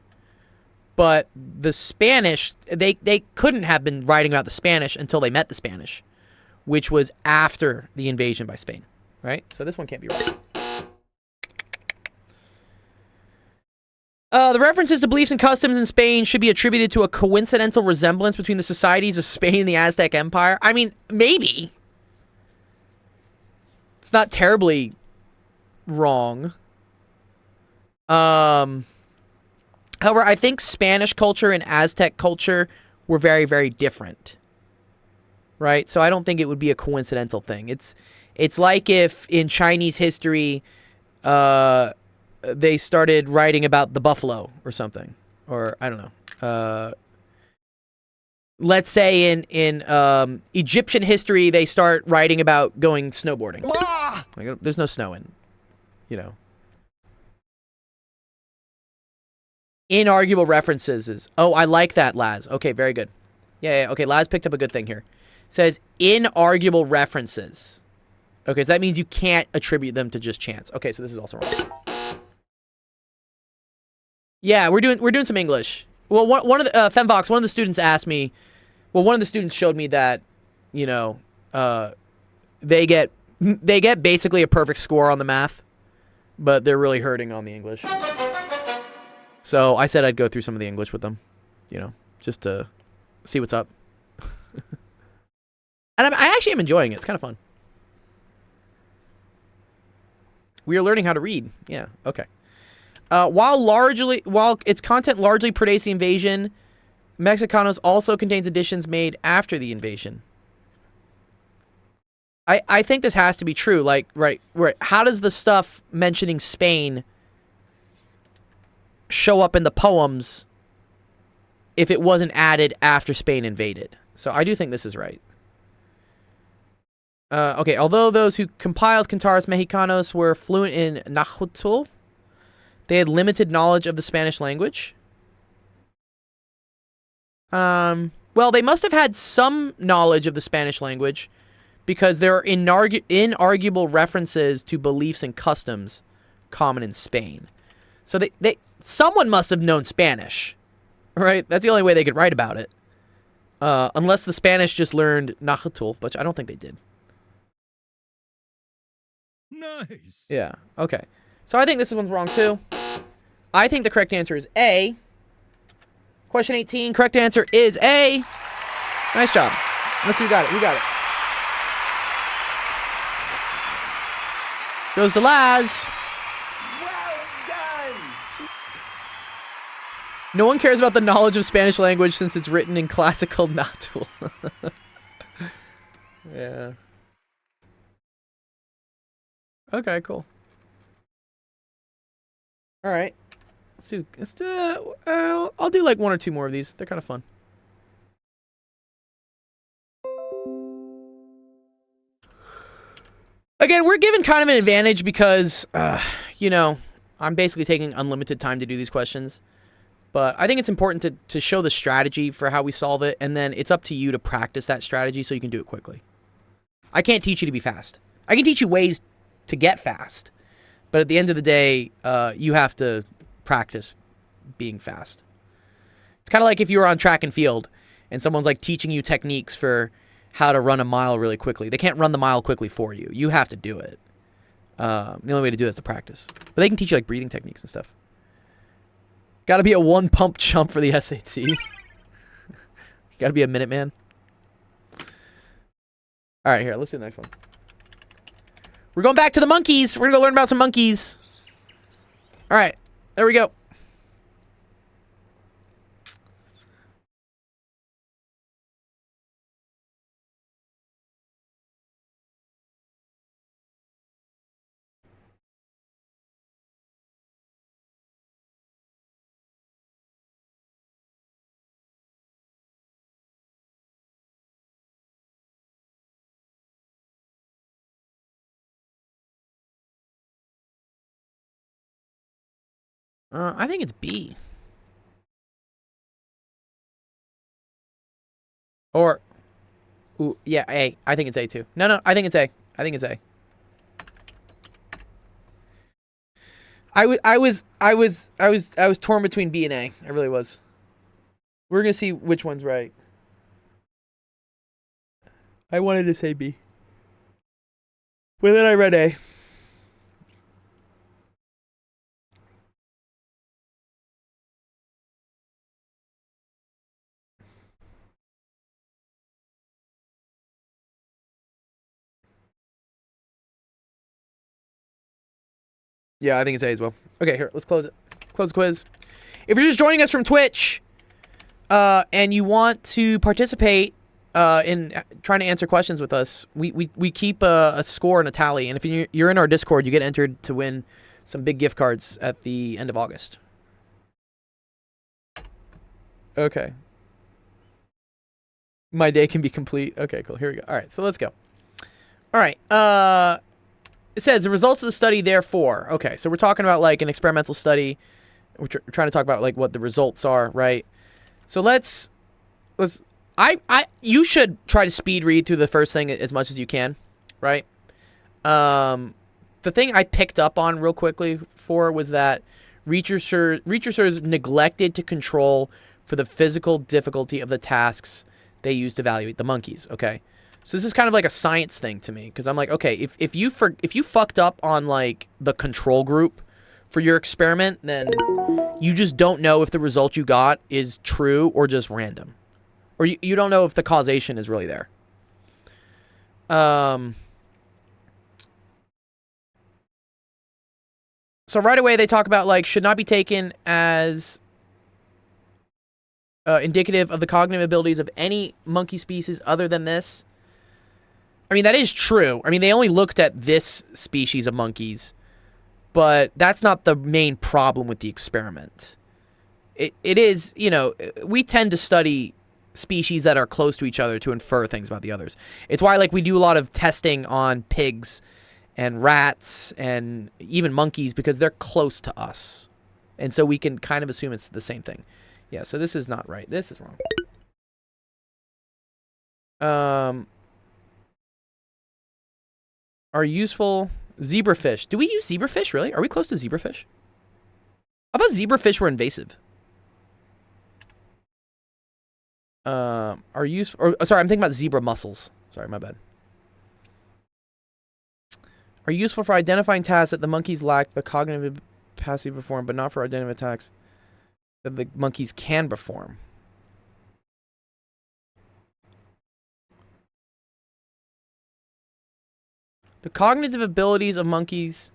But the Spanish, they couldn't have been writing about the Spanish until they met the Spanish, which was after the invasion by Spain, right? So this one can't be right. The references to beliefs and customs in Spain should be attributed to a coincidental resemblance between the societies of Spain and the Aztec Empire. I mean, maybe. It's not terribly wrong. However, I think Spanish culture and Aztec culture were very, very different. Right? So I don't think it would be a coincidental thing. It's like if in Chinese history, they started writing about the buffalo or something, or I don't know. Let's say in Egyptian history, they start writing about going snowboarding. Like, there's no snow in, you know. Inarguable references is, oh, I like that, Laz. Okay, very good. Yeah, okay, Laz picked up a good thing here. Says inarguable references. Okay, so that means you can't attribute them to just chance. Okay, so this is also wrong. Yeah, we're doing some English. Well, one of the Femvox, one of the students asked me. Well, one of the students showed me that, you know, they get basically a perfect score on the math, but they're really hurting on the English. So I said I'd go through some of the English with them, you know, just to see what's up. And I actually am enjoying it. It's kind of fun. We are learning how to read. Yeah, okay. While its content largely predates the invasion, Mexicanos also contains editions made after the invasion. I think this has to be true. Like, right. How does the stuff mentioning Spain show up in the poems if it wasn't added after Spain invaded? So I do think this is right. Okay, although those who compiled Cantares Mexicanos were fluent in Nahuatl, they had limited knowledge of the Spanish language. Well, they must have had some knowledge of the Spanish language because there are inarguable references to beliefs and customs common in Spain. So someone must have known Spanish, right? That's the only way they could write about it. Unless the Spanish just learned Nahuatl, but I don't think they did. Nice. Yeah, okay. So I think this one's wrong too. I think the correct answer is A. Question 18, correct answer is A. Nice job. Let's see, we got it. Goes to Laz. Well done! No one cares about the knowledge of Spanish language since it's written in classical nahuatl. Yeah. Okay, cool. All right. Let's do I'll do like one or two more of these. They're kind of fun. Again, we're given kind of an advantage because, you know, I'm basically taking unlimited time to do these questions. But I think it's important to show the strategy for how we solve it, and then it's up to you to practice that strategy so you can do it quickly. I can't teach you to be fast. I can teach you ways to get fast. But at the end of the day, you have to practice being fast. It's kind of like if you were on track and field and someone's like teaching you techniques for how to run a mile really quickly. They can't run the mile quickly for you. You have to do it. The only way to do it is to practice. But they can teach you like breathing techniques and stuff. Got to be a one pump chump for the SAT. Got to be a Minuteman. All right, here. Let's do the next one. We're going back to the monkeys. We're going to go learn about some monkeys. All right. There we go. I think it's B. Or, ooh, yeah, A. I think it's A too. No, I think it's A. I think it's A. I was torn between B and A. I really was. We're gonna see which one's right. I wanted to say B, but then I read A. Yeah, I think it's A as well. Okay, here, let's close it. Close the quiz. If you're just joining us from Twitch, and you want to participate in trying to answer questions with us, we keep a score and a tally, and if you're in our Discord, you get entered to win some big gift cards at the end of August. Okay. My day can be complete. Okay, cool. Here we go. All right, so let's go. All right. It says the results of the study, therefore. Okay, so we're talking about like an experimental study. We're trying to talk about like what the results are, right? So you should try to speed read through the first thing as much as you can, right? The thing I picked up on real quickly was that researchers neglected to control for the physical difficulty of the tasks they used to evaluate the monkeys. Okay. So this is kind of like a science thing to me, because I'm like, okay, if you fucked up on like the control group for your experiment, then you just don't know if the result you got is true or just random, or you don't know if the causation is really there. So right away they talk about like should not be taken as indicative of the cognitive abilities of any monkey species other than this. I mean, that is true. I mean, they only looked at this species of monkeys, but that's not the main problem with the experiment. It is, you know, we tend to study species that are close to each other to infer things about the others. It's why, like, we do a lot of testing on pigs and rats and even monkeys because they're close to us. And so we can kind of assume it's the same thing. Yeah, so this is not right. This is wrong. Are useful zebrafish. Do we use zebrafish, really? Are we close to zebrafish? I thought zebrafish were invasive. Are useful... sorry, I'm thinking about zebra mussels. Sorry, my bad. Are useful for identifying tasks that the monkeys lack the cognitive capacity to perform, but not for identifying tasks that the monkeys can perform. The cognitive abilities of monkeys,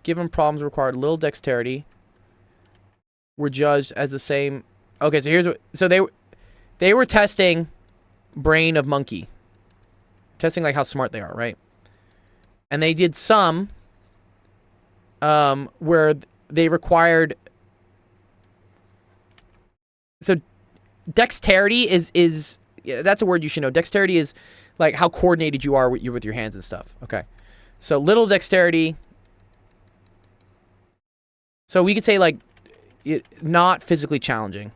given problems required little dexterity, were judged as the same. Okay, so here's what. So they were testing brain of monkey, testing like how smart they are, right? And they did some where they required. So dexterity is yeah, that's a word you should know. Dexterity is like how coordinated you are with your hands and stuff. Okay, so little dexterity. So we could say like not physically challenging.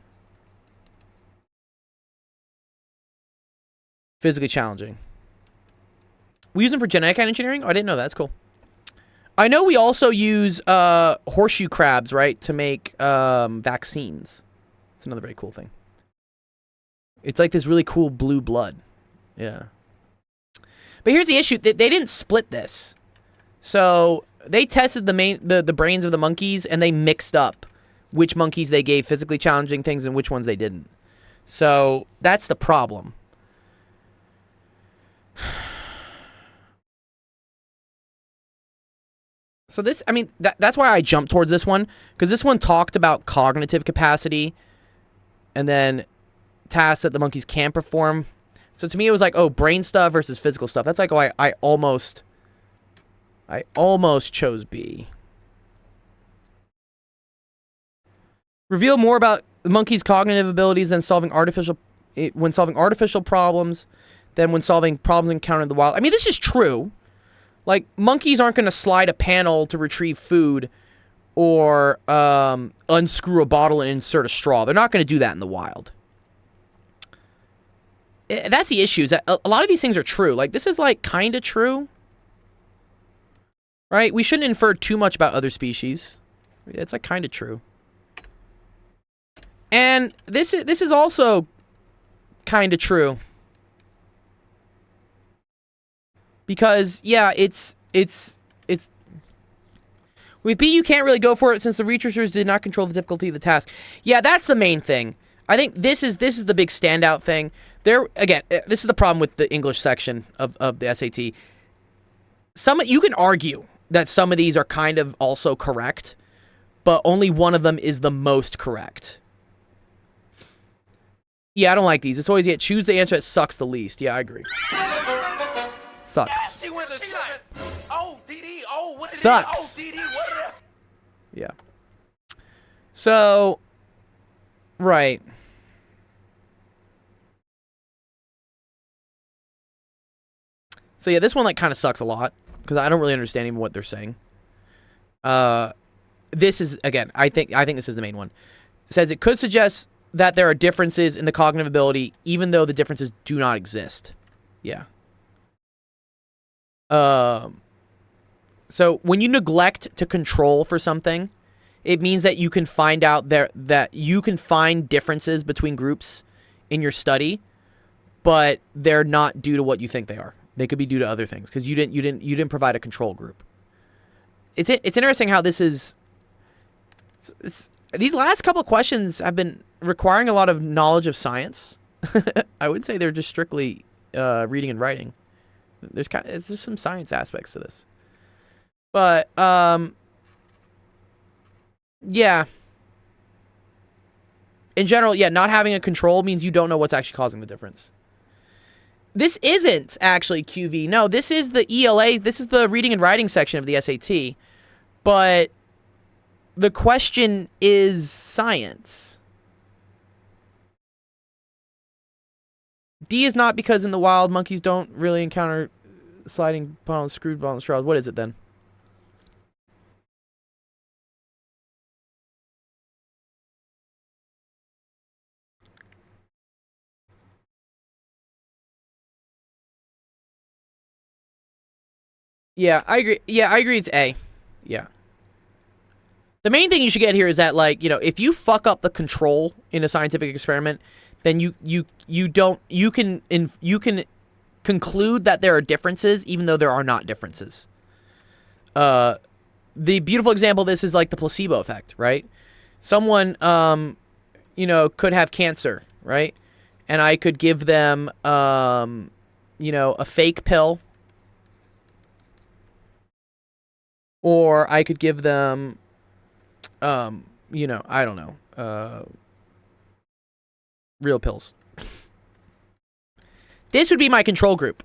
Physically challenging. We use them for genetic engineering? Oh, I didn't know that. That's cool. I know we also use horseshoe crabs, right, to make vaccines. It's another very cool thing. It's like this really cool blue blood. Yeah. But here's the issue. They didn't split this. So they tested the brains of the monkeys, and they mixed up which monkeys they gave physically challenging things and which ones they didn't. So that's the problem. So this, I mean, that's why I jumped towards this one, because this one talked about cognitive capacity and then tasks that the monkeys can perform. So to me, it was like, oh, brain stuff versus physical stuff. That's like, oh, I almost chose B. Reveal more about the monkey's cognitive abilities when solving artificial problems than when solving problems encountered in the wild. I mean, this is true. Like, monkeys aren't going to slide a panel to retrieve food or unscrew a bottle and insert a straw. They're not going to do that in the wild. That's the issue. Is that a lot of these things are true. Like, this is, like, kind of true. Right? We shouldn't infer too much about other species. It's, like, kind of true. And this is also kind of true. Because, yeah, it's with B, you can't really go for it since the researchers did not control the difficulty of the task. Yeah, that's the main thing. I think this is the big standout thing. Again, this is the problem with the English section of the SAT. You can argue that some of these are kind of also correct, but only one of them is the most correct. Yeah, I don't like these. It's always, choose the answer that sucks the least. Yeah, I agree. Sucks. She went to seven. Oh, DD. Oh, what is it? Sucks. Oh, DD. What is it? Yeah. So, right. So yeah, this one like kind of sucks a lot because I don't really understand even what they're saying. This is again, I think this is the main one. It says it could suggest that there are differences in the cognitive ability, even though the differences do not exist. Yeah. So when you neglect to control for something, it means that you can find out that you can find differences between groups in your study, but they're not due to what you think they are. They could be due to other things because you didn't provide a control group. It's interesting how this is. These last couple of questions have been requiring a lot of knowledge of science. I would say they're just strictly reading and writing. There's some science aspects to this, but yeah. In general, yeah, not having a control means you don't know what's actually causing the difference. This isn't actually QV. No, this is the ELA. This is the reading and writing section of the SAT. But the question is science. D is not because in the wild, monkeys don't really encounter sliding bottles, screwed bottles, straws. What is it then? Yeah, I agree. Yeah, I agree. It's A. Yeah. The main thing you should get here is that, like, you know, if you fuck up the control in a scientific experiment, then you can conclude that there are differences, even though there are not differences. The beautiful example of this is like the placebo effect, right? Someone, you know, could have cancer, right? And I could give them, you know, a fake pill. Or I could give them, you know, I don't know, real pills. This would be my control group.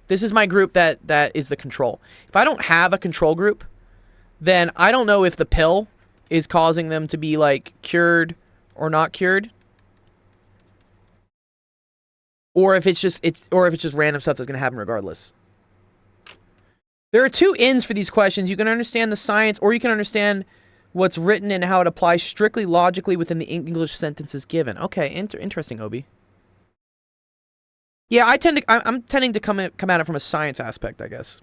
This is my group that is the control. If I don't have a control group, then I don't know if the pill is causing them to be, like, cured or not cured. Or if it's just random stuff that's going to happen regardless. There are two ends for these questions. You can understand the science, or you can understand what's written and how it applies strictly logically within the English sentences given. Okay, interesting, Obi. Yeah, I'm tending to come at it from a science aspect, I guess.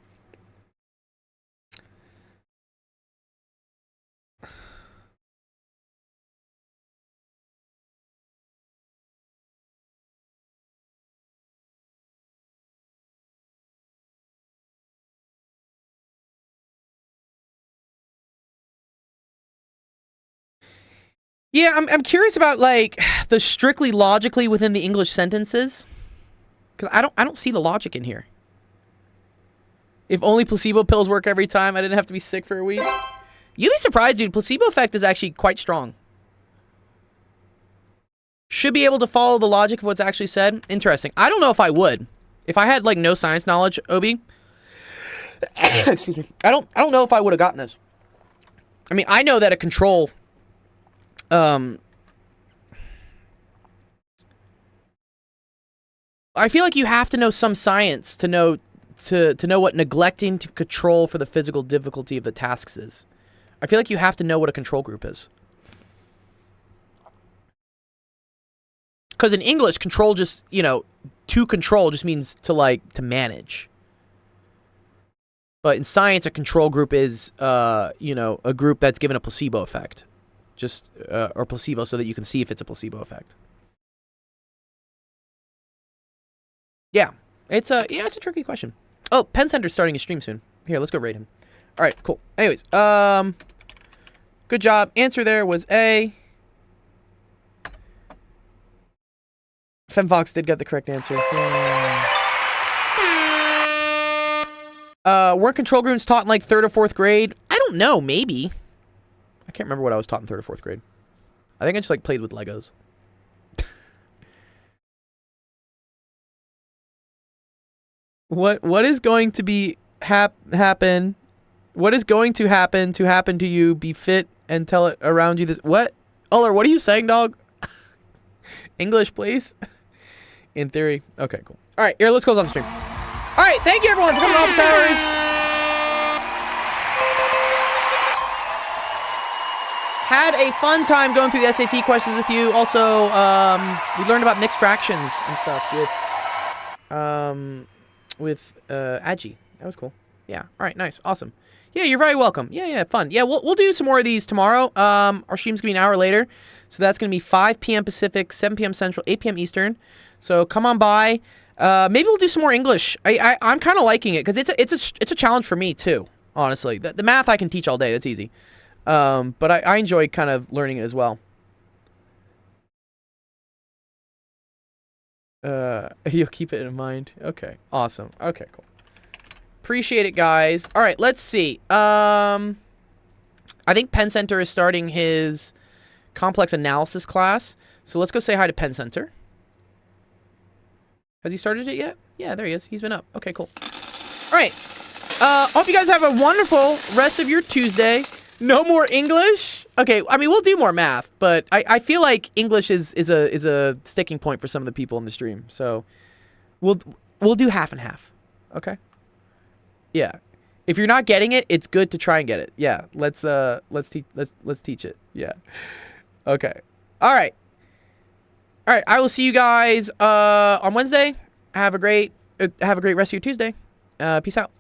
Yeah, I'm curious about, like, the strictly logically within the English sentences, because I don't see the logic in here. If only placebo pills work every time, I didn't have to be sick for a week. You'd be surprised, dude. Placebo effect is actually quite strong. Should be able to follow the logic of what's actually said. Interesting. I don't know if I would. If I had, like, no science knowledge, Obi. Excuse me. I don't know if I would have gotten this. I mean, I know that a control. I feel like you have to know some science to know what neglecting to control for the physical difficulty of the tasks is. I feel like you have to know what a control group is. Because in English, control just, you know, to control just means to manage. But in science, a control group is, you know, a group that's given a placebo effect. Or placebo, so that you can see if it's a placebo effect. Yeah, it's a tricky question. Oh, Penn Center's starting a stream soon. Here, let's go raid him. All right, cool. Anyways, good job. Answer there was A. FemFox did get the correct answer. Weren't control groups taught in, like, 3rd or 4th grade? I don't know, maybe. I can't remember what I was taught in 3rd or 4th grade. I think I just, like, played with Legos. What is going to be happen? What is going to happen to you? Be fit and tell it around you this. What? Uller, what are you saying, dog? English, please. In theory. Okay, cool. All right, here, let's close off the stream. All right, thank you everyone for coming to Office Hours. Had a fun time going through the SAT questions with you. Also, we learned about mixed fractions and stuff with Agi. That was cool. Yeah. All right. Nice. Awesome. Yeah, you're very welcome. Yeah, fun. Yeah, we'll do some more of these tomorrow. Our stream's gonna be an hour later, so that's gonna be 5 p.m. Pacific, 7 p.m. Central, 8 p.m. Eastern. So come on by. Maybe we'll do some more English. I'm kind of liking it because it's a challenge for me too. Honestly, the math I can teach all day. That's easy. But I enjoy kind of learning it as well. You'll keep it in mind. Okay, awesome. Okay, cool. Appreciate it, guys. All right, let's see. I think Penn Center is starting his complex analysis class. So let's go say hi to Penn Center. Has he started it yet? Yeah, there he is. He's been up. Okay, cool. All right. Hope you guys have a wonderful rest of your Tuesday. No more English? Okay, I mean, we'll do more math, but I feel like English is a sticking point for some of the people in the stream. So we'll do half and half. Okay? Yeah. If you're not getting it, it's good to try and get it. Yeah. Let's teach it. Yeah. Okay. All right. All right, I will see you guys on Wednesday. Have a great rest of your Tuesday. Peace out.